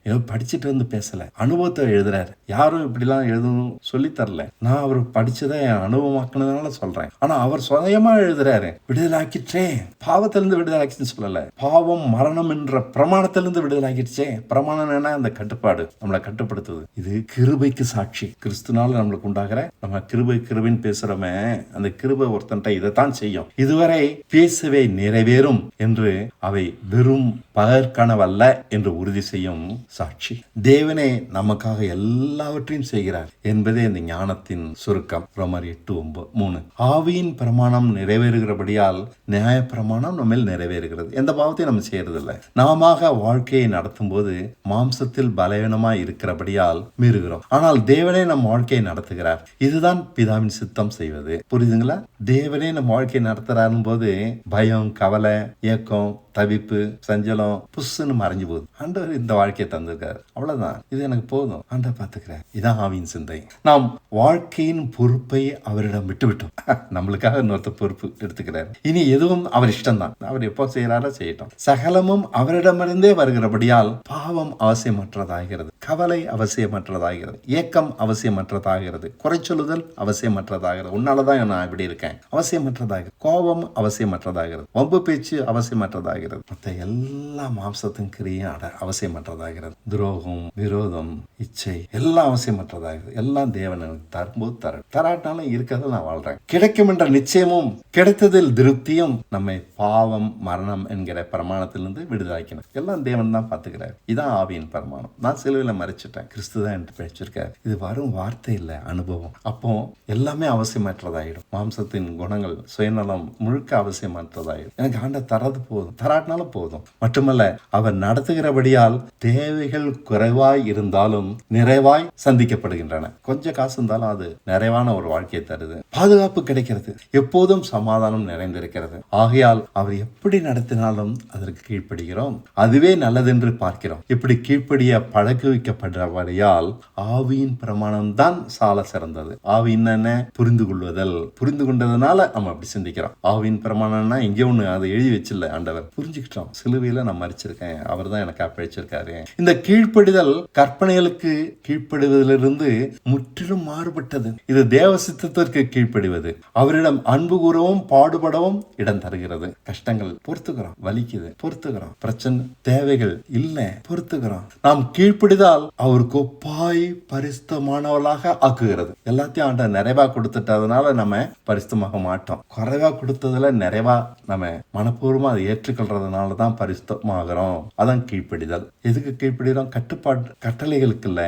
ஏதோ படிச்சுட்டு வந்து பேசல, அனுபவத்தை எழுதுறாரு. யாரும் இப்படிலாம் எழுதணும் சொல்லி தரல. நான் அவர் படிச்சதை என் அனுபவமாக்குனதுனால சொல்றேன். ஆனா அவர் சுயமா எழுதுறாரு. விடுதலை ஆக்கிற்றே, பாவத்திலிருந்து விடுதலை ஆக்கிச்சுன்னு சொல்லல, பாவம் மரணம் என்ற பிரமாணத்திலிருந்து விடுதலை ஆக்கிடுச்சே. பிரமாணம் என்ன? அந்த கட்டுப்பாடு நம்மளை கட்டுப்படுத்துது. இது கிருபைக்கு சாட்சி. கிறிஸ்துனால நம்மளுக்கு உண்டாகிற, நம்ம கிருபைன்னு பேசுறோமே, அந்த கிருபை ஒருத்தன்ட்ட இதைத்தான் செய்யும். இதுவரை பேசவே நிறைவேறும் என்று அவை வெறும் பகற்கனவல்ல என்று உறுதி செய்யும் சாட்சி. தேவனே நமக்காக எல்லாவற்றையும் செய்கிறார் என்பதே இந்த ஞானத்தின் சுருக்கம். ரோமர் 8:3. ஆவியின் பிரமாணம் நிறைவேறுகிறபடியால் நியாய பிரமாணம் நம்ம நிறைவேறுகிறது. எந்த பாவத்தையும் நம்ம செய்யறதில்லை. நாம வாழ்க்கையை நடத்தும் போது மாம்சத்தில் பலவீனமாய் இருக்கிறபடியால் மீறுகிறோம். ஆனால் தேவனே நம் வாழ்க்கையை நடத்துகிறார். இதுதான் பிதாவின் சித்தம் செய்வது. புரியுதுங்களா? தேவனே நம் வாழ்க்கையை நடத்துறாரும் போது பயம், கவலை, ஏக்கம், தவிப்பு, சஞ்சலம் புஷ்ன்னு மறைஞ்சு போகுது. ஆண்டவர் இந்த வாழ்க்கையை தந்திருக்காரு, அவ்வளவுதான், இது எனக்கு போதும், ஆண்டவர் பார்த்துக்கிறார். இதான் ஆவியின் சிந்தை. நாம் வாழ்க்கையின் பொறுப்பை அவரிடம் விட்டுவிட்டோம். நம்மளுக்காக இன்னொருத்த பொறுப்பு எடுத்துக்கிறார். இனி எதுவும் அவர் இஷ்டம் தான். அவர் எப்போ செய்யறாரோ செய்யட்டும். சகலமும் அவரிடமிருந்தே வருகிறபடியால் பாவம் அவசியமற்றதாகிறது, கவலை அவசியமற்றதாகிறது, ஏக்கம் அவசியமற்றதாகிறது, குறை சொல்லுதல் அவசியமற்றதாகிறது. உன்னாலதான் நான் இப்படி இருக்கேன் அவசியமற்றதாகிறது, கோபம் அவசியமற்றதாகிறது, வம்பு பேச்சு அவசியமற்றதாகிறது, மற்ற எல்லா மாம்சத்தின் கிரியும் அவசியமற்றதாகிறது, துரோகம், விரோதம், இச்சை எல்லாம் அவசியமற்றதாகிறது. எல்லாம் தேவன் தரும்போது தராட்டாலும் இருக்கிறத நான் வாழ்றேன். கிடைக்கும் என்ற நிச்சயமும் கிடைத்ததில் திருப்தியும் நம்மை பாவம் மரணம் என்கிற பிரமாணத்திலிருந்து விடுதலாக்கணும். எல்லாம் தேவன் தான் பார்த்துக்கிறார். இதான் ஆவியின் பிரமாணம். நான் சிலுவையில மறைச்சிட்டேன், கிறிஸ்து தான் என்று பேச்சிருக்கார். இது வரும் வார்த்தை இல்லை, அனுபவம். அப்போ எல்லாமே அவசியமற்றதாயிடும். மாம்சத்தின் குணங்கள், சுயநலம் முழுக்க அவசியமற்றதாயிடும். எனக்கு ஆண்ட தரது போதும், பாராட்டினாலும் போதும். மட்டுமல்ல, அவர் நடத்துகிறபடியால் தேவைகள் குறைவாய் இருந்தாலும் நிறைவாய் சந்திக்கப்படுகின்றன. கொஞ்சம் காசு இருந்தாலும் அது நிறைவான ஒரு வாழ்க்கையை தருது. பாதுகாப்பு கிடைக்கிறது. எப்போதும் சமாதானம் நிறைந்திருக்கிறது. ஆகையால் அவர் எப்படி நடத்தினாலும் அதற்கு கீழ்ப்படுகிறோம். அதுவே நல்லதென்று பார்க்கிறோம். இப்படி கீழ்ப்படிய பழக்குவிக்கப்படுறபடியால் ஆவியின் பிரமாணம் தான் சால சிறந்தது. ஆவி என்னென்ன புரிந்து கொள்வதல். புரிந்து கொண்டதுனால நம்ம அப்படி சிந்திக்கிறோம். ஆவியின் பிரமாணம்னா எங்கே ஒண்ணு அதை எழுதி வச்சில்ல, ஆண்டவர் புரிஞ்சுக்கிட்டோம். சிலுவையில நான் மரிச்சிருக்கேன், அவர் தான் எனக்கு அப்பழிச்சிருக்காரு. இந்த கீழ்ப்படிதல் கற்பனைகளுக்கு கீழ்ப்படுவதிலிருந்து முற்றிலும் மாறுபட்டது. இது தேவ சித்தத்திற்கு கீழ்ப்படிவது. அவரிடம் அன்பு கூறவும் பாடுபடவும் இடம் தருகிறது. கஷ்டங்கள் பொறுத்துக்கிறோம், வலிக்குது பொறுத்துக்கிறோம், பிரச்சனை தேவைகள் இல்ல பொறுத்துக்கிறோம். நாம் கீழ்ப்படிதால் அவருக்கு ஒப்பாய் பரிசுத்தமானவர்களாக ஆக்குகிறது. எல்லாத்தையும் ஆண்டவர் நிறைவா கொடுத்துட்டதுனால நம்ம பரிசுத்தமாக மாட்டோம். குறைவா கொடுத்ததுல நிறைவா நம்ம மனப்பூர்வமா அதை ஏற்றுக்கொள்றதுனால தான் பரிசுத்தமாகிறோம். அதான் கீழ்ப்படிதல். எதுக்கு கீழ்ப்படிறோம்? கட்டுப்பாடு கட்டளைகளுக்கு இல்ல,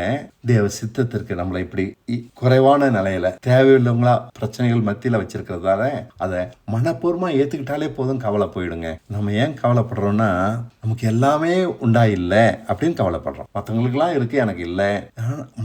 தேவ சித்தத்திற்கு. நம்மளை இப்படி குறைவான நிலையில தேவையுள்ளவங்களா பிரச்சனைகள் மத்தியில வச்சிருக்கிறதால அதை மனப்பூர்வமா ஏத்துக்கிட்டாலே போதும், கவலை போயிடுங்க. நம்ம ஏன் கவலைப்படுறோம்னா, நமக்கு எல்லாமே உண்டா இல்ல அப்படின்னு கவலைப்படுறோம். மற்றவங்களுக்கு எல்லாம் இருக்கு, எனக்கு இல்ல.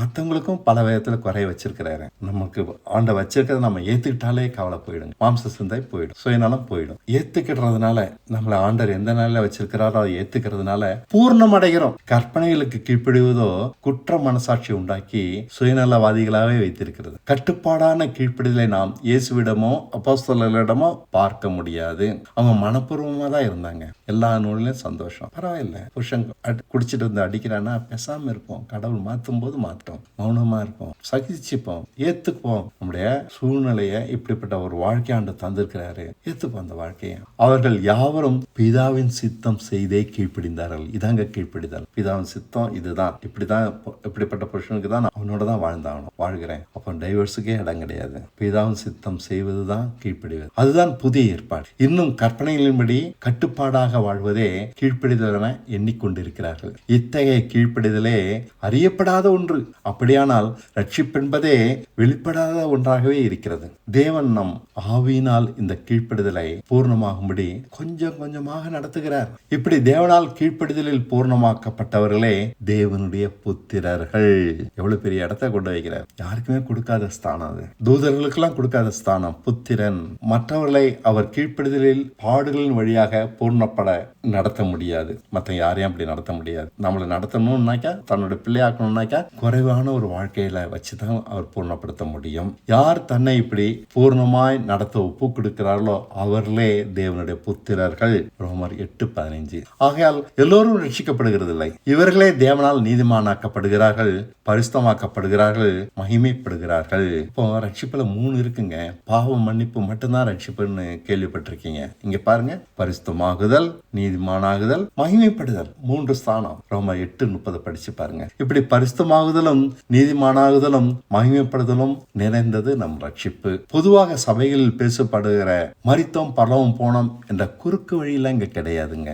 மற்றவங்களுக்கும் பல விதத்துல குறைய வச்சிருக்கிறாரு. நமக்கு ஆண்ட வச்சிருக்கிறத நம்ம ஏத்துக்கிட்டாலே கவலை போயிடுங்க. மாம்ச சிந்தை போயிடும், சுயநலம் போயிடும். ஏத்துக்கிறதுனால நம்மளை ஆண்டர் எந்த நிலையில வச்சிருக்கிறாரோ அதை ஏத்துக்கிறதுனால பூர்ணம் அடைகிறோம். கற்பனைகளுக்கு கீழ்ப்படிவதோ குற்ற மனசாட்சி உண்டாக்கி சுயநலவாதிகளாகவே வைத்திருக்கிறது. கட்டுப்பாடான கீழ்ப்படிதலை நாம் இயேசுவிடமோ அப்போஸ்தலர்களிடமோ பார்க்க முடியாது. அவங்க மனப்பூர்வமா தான் இருந்தாங்க. எல்லா நூலிலும் சந்தோஷம், பரவாயில்ல. புருஷன் குடிச்சிட்டு வந்து அடிக்கிறான்னா பேசாம இருப்போம். கடவுள் மாற்றும் போது மாற்றோம், மௌனமா இருப்போம், சகிச்சுப்போம், ஏத்துக்குவோம். நம்முடைய சூழ்நிலையை இப்படிப்பட்ட ஒரு வாழ்க்கையாண்டு தந்திருக்கிறாரு, ஏத்துப்போம் அந்த வாழ்க்கையை. அவர்கள் யாவரும் பிதாவின் சித்தம் செய்தே கீழ்ப்படிந்தார்கள். இதாங்க கீழ்ப்படிதல். பிதாவின் சித்தம் இதுதான், இப்படிதான், இப்படிப்பட்ட புருஷனுக்கு தான் அவனோட தான் வாழ்ந்தாகணும், வாழ்கிறேன். அப்போ டைவர்ஸுக்கே இடம் கிடையாது. பிதாவின் சித்தம் செய்வதுதான் கீழ்ப்படிவது. அதுதான் புதிய ஏற்பாடு. இன்னும் கற்பனைகளின்படி கட்டுப்பாடாக வாழ்வதே கீழ்ப்படிதல் என எண்ணிக்கொண்டிருக்கிறார்கள். இத்தகைய கீழ்ப்படிதலே அறியப்படாத ஒன்று. அப்படியானால் ரட்சிப்பென்பதே வெளிப்படாத ஒன்றாகவே இருக்கிறது. தேவன் நம் ஆவியினால் இந்த கீழ்ப்படிதலை பூர்ணமாகும்படி கொஞ்சம் கொஞ்சமாக நடத்துகிறார். இப்படி தேவனால் கீழ்ப்படிதலில் பூர்ணமாக்கப்பட்டவர்களே தேவனுடைய புத்திரர்கள். எவ்வளவு பெரிய இடத்தை கொண்டு வைக்கிறார். யாருக்குமே கொடுக்காத ஸ்தானம் அது. தூதர்களுக்கெல்லாம் கொடுக்காத ஸ்தானம் புத்திரன். மற்றவர்களை அவர் கீழ்ப்படிதலில் பாடுகளின் வழியாக பூர்ணப்பட நடத்த முடியாது. மற்ற யாரையும் அப்படி நடத்த முடியாது. நம்மளை நடத்தணும்னாக்கா, தன்னோட பிள்ளையாக்கணும்னாக்கா குறைவான ஒரு வாழ்க்கையில வச்சுதான் அவர் பூர்ணப்படுத்த முடியும். யார் தன்னை இப்படி பூர்ணமாய் நடத்த ஒப்பு கொடுக்கிறார்களோ அவர்களே தேவனுடைய புத்திரர்கள். ரோமர் 8:15. ஆகையால் எல்லோரும் ரட்சிக்கப்படுகிறது இல்லை. இவர்களே தேவனால் நீதிமானாக்கப்படுகிறார்கள், பரிசுத்தமாக்கப்படுகிறார்கள், மகிமைப்படுகிறார்கள். இப்போ ரட்சிப்புல 3 இருக்குங்க. பாவம் மன்னிப்பு மட்டும்தான் ரட்சிப்புன்னு கேள்விப்பட்டிருக்கீங்க. இங்க பாருங்க, பரிசுத்தமாகுதல், நீதிமானாகுதல், மகிமைப்படுதல். 3 ஸ்தானம். ரோமர் 8:30 படிச்சு பாருங்க. இப்படி பரிசுத்தமாகுதலும் நீதிமானாகுதலும் மகிமைப்படுதலும் நிறைந்தது நம் ரட்சிப்பு. பொதுவாக சபைகளில் பேசப்படுகிற மரித்தோம் பரலோகம் போனோம் என்ற குறுக்கு வழியில இங்க கிடையாதுங்க.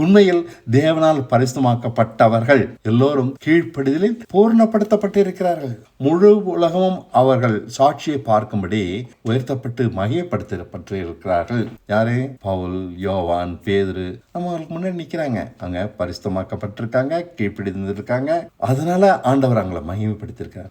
உண்மையில் தேவனால் பரிசுத்தமாக்கப்பட்டவர்கள் எல்லோரும் கீழ்ப்படிதலில் பூர்ணப்படுத்தப்பட்டிருக்கிறார்கள். முழு உலகமும் அவர்கள் சாட்சியை பார்க்கும்படி உயர்த்தப்பட்டு மகிமைப்படுத்தப்பட்டிருக்கிறார்கள். யாரு? பவுல், யோவான், பேதுரு நம்மளுக்கு முன்னாடி நிக்கிறாங்க. அங்க பரிசுத்தமாக்கப்பட்டிருக்காங்க, கீழ்ப்படிந்திருக்காங்க. அதனால ஆண்டவர் அவங்களை மகிமைப்படுத்திருக்கார்.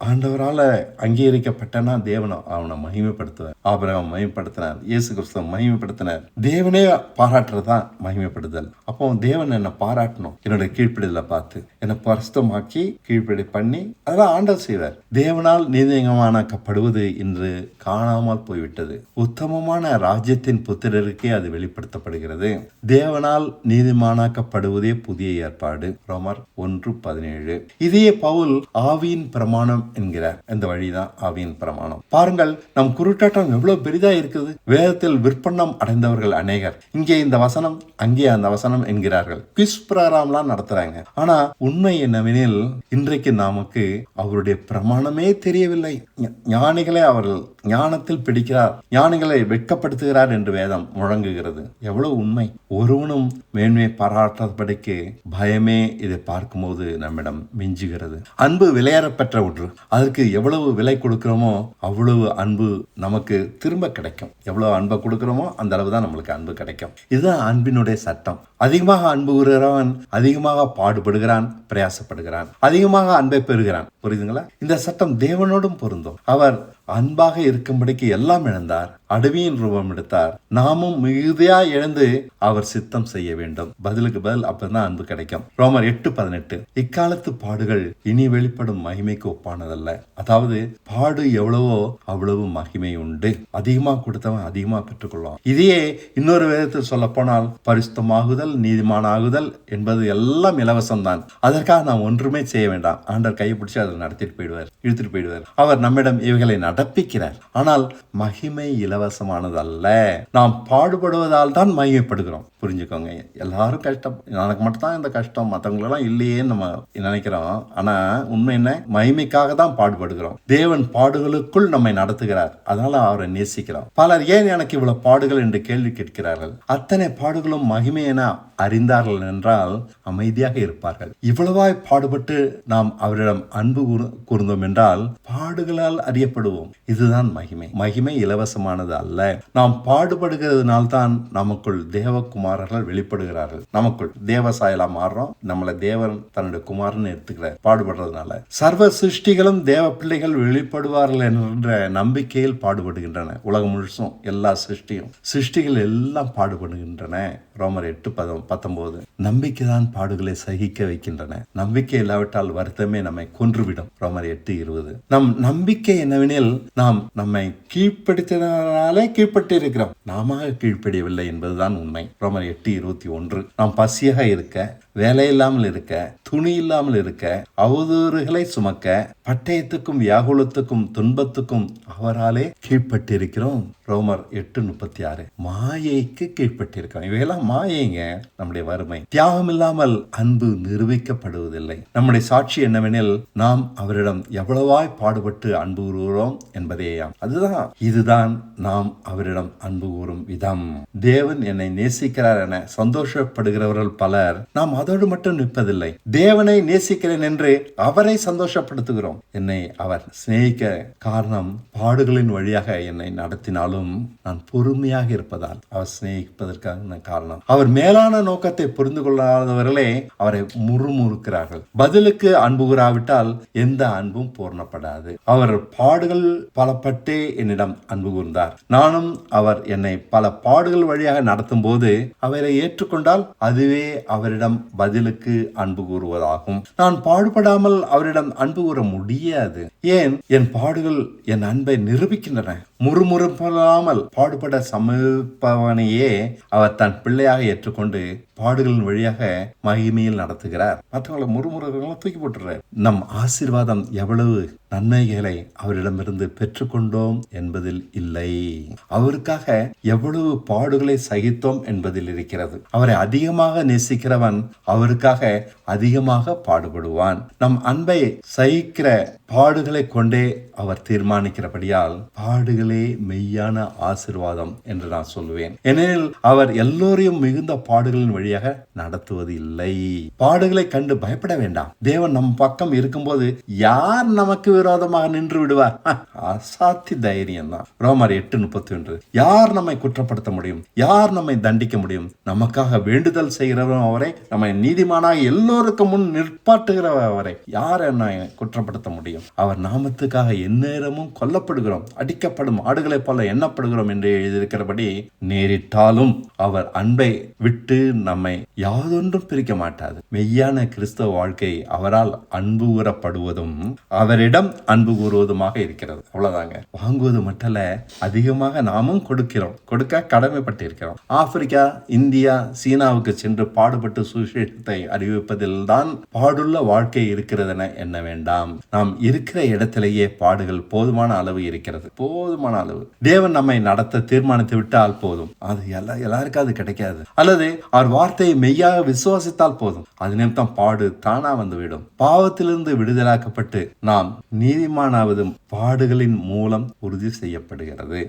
ஆண்டவரால அங்கீகரிக்கப்பட்டனா தேவன் அவனை மகிமைப்படுத்துவார். ஆபிரகாம் மகிமைப்படுத்தினார், இயேசு கிறிஸ்து மகிமைப்படுத்தினார். தேவனே பாராட்டுறதுதான் மகிமைப்படுதல். அப்போ தேவன் என்னை பாராட்டணும். என்னோட கீழ்ப்படிதலை பார்த்து என்னை பரிசுத்தமாக்கி கீழ்ப்படி பண்ணி அதெல்லாம் ஆண்டவர் செய்வார். தேவனால் நீதிமானாக்கப்படுவது இன்று காணாமல் போய்விட்டது. உத்தமமான ராஜ்யத்தின் புத்திரருக்கே அது வெளிப்படுத்தப்படுகிறது. தேவனால் நீதிமானாக்கப்படுவதே புதிய ஏற்பாடு. ரோமர் 1:17. இதே பவுல் ஆவியின் பிரமாணம் என்கிறார். இந்த வழிதான் ஆவியின் பிரமாணம். பாருங்கள், நம் குருட்டாட்டம் எவ்வளவு பெரிதா இருக்குது. வேதத்தில் விற்பனம் அடைந்தவர்கள் அநேகர். இங்கே இந்த வசனம், அங்கே அந்த வசனம் என்கிறார்கள். குவிஸ் ப்ரோகிராம்லாம் நடத்துறாங்க. ஆனா உண்மை என்னவெனில், இன்றைக்கு நமக்கு அவருடைய பிரமாணமே தெரியவில்லை. ஞானிகளை அவர்கள் ஞானத்தில் பிடிக்கிறார், ஞானிகளை வெட்கப்படுத்துகிறார் என்று வேதம் முழங்குகிறது. எவ்வளவு உண்மை. ஒருவனும் மேன்மை பாராட்டாதபடிக்கு பயமே இதை பார்க்கும்போது நம்மிடம் மிஞ்சுகிறது. அன்பு விலையேறப்பெற்ற ஒன்று. அதற்கு எவ்வளவு விலை கொடுக்கிறோமோ அவ்வளவு அன்பு நமக்கு திரும்ப கிடைக்கும். எவ்வளவு அன்பை கொடுக்கிறோமோ அந்த அளவு தான் அப்பதான் நம்மளுக்கு அன்பு கிடைக்கும். இதுதான் அன்பினுடைய சட்டம். அதிகமாக அன்பு கூறுகிறவன் அதிகமாக பாடுபடுகிறான், பிரயாசப்படுகிறான், அதிகமாக அன்பை பெறுகிறான். புரியுதுங்களா? இந்த சட்டம் தேவனோடும் பொருந்தும். அவர் அன்பாக இருக்கும்படிக்கு எல்லாம் இழந்தார், அடவியின் ரூபம் எடுத்தார். நாமும் மிகுதியா இழந்து அவர் சித்தம் செய்ய வேண்டும். பதிலுக்கு பதில் அப்பதான் அன்பு கிடைக்கும். ரோமர் 8:18 இக்காலத்து பாடுகள் இனி வெளிப்படும் மகிமைக்கு ஒப்பானதல்ல. அதாவது பாடு எவ்வளவோ அவ்வளவு மகிமை உண்டு. அதிகமா கொடுத்தவன் அதிகமா பெற்றுக்கொள்வான். இதையே இன்னொரு விதத்தில் சொல்ல போனால் பரிசுத்தமாகுதல், நீதிமானாகுதல் என்பது எல்லாம் இலவசம் தான். அதற்காக நாம் ஒன்றுமே செய்ய வேண்டாம். ஆண்டவர் கையை பிடிச்சி அதை நடத்திட்டு போயிடுவார், இழுத்துட்டு போயிடுவார். அவர் நம்மிடம் இவைகளை நடப்பிக்கிறார். ஆனால் மகிமை இலவசமானது அல்ல. நாம் பாடுபடுவதால் தான் மகிமைப்படுகிறோம். புரிஞ்சுக்கோங்க. எல்லாரும் கஷ்டம், எனக்கு மட்டும் தான் இந்த கஷ்டம், மற்றவங்களெல்லாம் இல்லையே நம்ம நினைக்கிறோம். ஆனா உண்மை என்ன? மகிமைக்காக தான் பாடுபடுகிறோம். தேவன் பாடுகளுக்குள் நம்மை நடத்துகிறார். அதனால அவரை நேசிக்கிறோம். பலர் ஏன் எனக்கு இவ்வளவு பாடுகள் என்று கேள்வி கேட்கிறார்கள். அத்தனை பாடுகளும் மகிமை என அறிந்தார்கள் என்றால் அமைதியாக இருப்பார்கள். இவ்வளவாய் பாடுபட்டு நாம் அவரிடம் அன்பு கூர்ந்தோம் என்றால் பாடுகளால் அறியப்படுவோம். இதுதான் மகிமை. மகிமை இலவசமானது அல்ல. நாம் பாடுபடுகிறதுனால தான் நமக்குள் தேவகுமாரர்கள் வெளிப்படுகிறார்கள். நமக்குள் தேவசாயலா மாறுறோம். நம்மளை தேவன் தன்னுடைய குமாரன் எடுத்துக்கிறார் பாடுபடுறதுனால. சர்வ சிருஷ்டிகளும் தேவ பிள்ளைகள் வெளிப்படுவார்கள் என்ற நம்பிக்கையில் பாடுபடுகின்றன. உலகம் முழுசும் எல்லா சிருஷ்டிகள் எல்லாம் பாடுபடுகின்றன. ரோமர் 8:19 நம்பிக்கைதான் பாடுகளை சகிக்க வைக்கின்றன. நம்பிக்கை இல்லாவிட்டால் வருத்தமே நம்மை கொன்றுவிடும். ரோமர் 8:20 நம் நம்பிக்கை என்னவெனில் நாம் நம்மை கீழ்ப்படுத்தினாலே கீழ்பட்டு இருக்கிறோம், நாம கீழ்ப்படியவில்லை என்பதுதான் உண்மை. ரோமர் 8:21 நாம் பசியாக இருக்க, வேலை இல்லாமல் இருக்க, துணி இல்லாமல் இருக்க, அவதூறுகளை சுமக்க, பட்டயத்துக்கும் வியாகுலத்துக்கும் துன்பத்துக்கும் அவராலே கீழ்பட்டிருக்கிறோம். ரோமர் 8:36 மாயைக்கு கீழ்பட்டிருக்கிறோம். இவையெல்லாம் மாயைங்க. நம்முடைய வறுமை. தியாகம் இல்லாமல் அன்பு நிரூபிக்கப்படுவதில்லை. நம்முடைய சாட்சி என்னவெனில் நாம் அவரிடம் எவ்வளவாய் பாடுபட்டு அன்பு கூறுகிறோம் என்பதேயாம். இதுதான் நாம் அவரிடம் அன்பு கூறும் விதம். தேவன் என்னை நேசிக்கிறார் என சந்தோஷப்படுகிறவர்கள் பலர். நாம் அதோடு மட்டும் நிற்பதில்லை. தேவனை நேசிக்கிறேன் என்று அவரை சந்தோஷப்படுத்துகிறோம். என்னை அவர் சிநேகிக்க காரணம் பாடுகளின் வழியாக என்னை நடத்தினாலும் நான் பொறுமையாக இருப்பதால் அவர் சிநேகிப்பதற்கான காரணம். அவர் மேலான நோக்கத்தை புரிந்து கொள்ளாதவர்களே அவரை முறுமுறுக்கிறார்கள். பதிலுக்கு அன்பு கூறாவிட்டால் எந்த அன்பும் பூர்ணப்படாது. அவர் பாடுகள் பலப்பட்டே என்னிடம் அன்பு கூர்ந்தார். நானும் அவர் என்னை பல பாடுகள் வழியாக நடத்தும் போது அவரை ஏற்றுக்கொண்டால் அதுவே அவரிடம் பதிலுக்கு அன்பு கூறுவதாகும். நான் பாடுபடாமல் அவரிடம் அன்பு கூற முடியாது. ஏன்? என் பாடுகள் என் அன்பை நிரூபிக்கின்றன. முறுமுறுப்பலாமல் பாடுபட சமர்ப்பவனையே அவர் தன் பிள்ளையாக ஏற்றுக்கொண்டு பாடுகளின் வழியாக மகிமையில் நடத்துகிறார். மற்றவங்களை முறுமுறுகளை தூக்கி போட்டுறார். நம் ஆசீர்வாதம் எவ்வளவு நன்மைகளை அவரிடமிருந்து பெற்றுக்கொண்டோம் என்பதில் இல்லை, அவருக்காக எவ்வளவு பாடுகளை சகித்தோம் என்பதில் இருக்கிறது. அவரை அதிகமாக நேசிக்கிறவன் அவருக்காக அதிகமாக பாடுபடுவான். நம் அன்பை சகிக்கிற பாடுகளை கொண்டே அவர் தீர்மானிக்கிறபடியால் பாடுகளே மெய்யான ஆசீர்வாதம் என்று நான் சொல்லுவேன். ஏனெனில் அவர் எல்லோரையும் மிகுந்த பாடுகளின் வழியாக நடத்துவது இல்லை. பாடுகளை கண்டு பயப்பட வேண்டாம். தேவன் நம் பக்கம் இருக்கும்போது யார் நமக்கு விரோதமாக நின்று விடுவார்? அசாத்தி தைரியம் தான். ரோமர் 8:31 யார் நம்மை குற்றப்படுத்த முடியும்? யார் நம்மை தண்டிக்க முடியும்? நமக்காக வேண்டுதல் செய்கிறவரும் அவரை, நம்மை நீதிமானாக எல்லோருக்கும் முன் நிற்பாட்டுகிறவர் அவரை. யார் என்னை குற்றப்படுத்த முடியும்? அவர் நாமத்துக்காக எந்நேரமும் கொல்லப்படுகிறோம், அடிக்கப்படும் ஆடுகளைப் போல எண்ணப்படுகிறோம் என்று எழுதியிருக்கிறபடி நேரிட்டாலும் அவர் அன்பை விட்டு நம்மை யாதொன்றும் பிரிக்க மாட்டாது. மெய்யான கிறிஸ்தவ வாழ்க்கை அவரால் அன்பு கூறப்படுவதும் அவரிடம் அன்பு கூறுவதுமாக இருக்கிறது. அவ்வளவுதாங்க. வாங்குவது மட்டும் அதிகமாக நாமும் கொடுக்க கடமைப்பட்டு இருக்கிறோம். ஆப்பிரிக்கா, இந்தியா, சீனாவுக்கு சென்று பாடுபட்டு சுவிசேஷத்தை அறிவிப்பதில் தான் பாடுள்ள வாழ்க்கை இருக்கிறதென எண்ண வேண்டாம். நாம் இருக்கிற இடத்திலேயே பாடுகள் போதுமான அளவு இருக்கிறது. போதுமான அளவு. தேவன் நம்மை நடத்த தீர்மானித்து விட்டால் போதும். அது எல்லாருக்கும் அது கிடைக்காது. அல்லது அவர் வார்த்தையை மெய்யாக விசுவாசித்தால் போதும். அது நிமித்தம் பாடு தானா வந்துவிடும். பாவத்திலிருந்து விடுதலாக்கப்பட்டு நாம் நீதிமானாவதும் பாடுகளின் மூலம் உறுதி செய்யப்படுகிறது.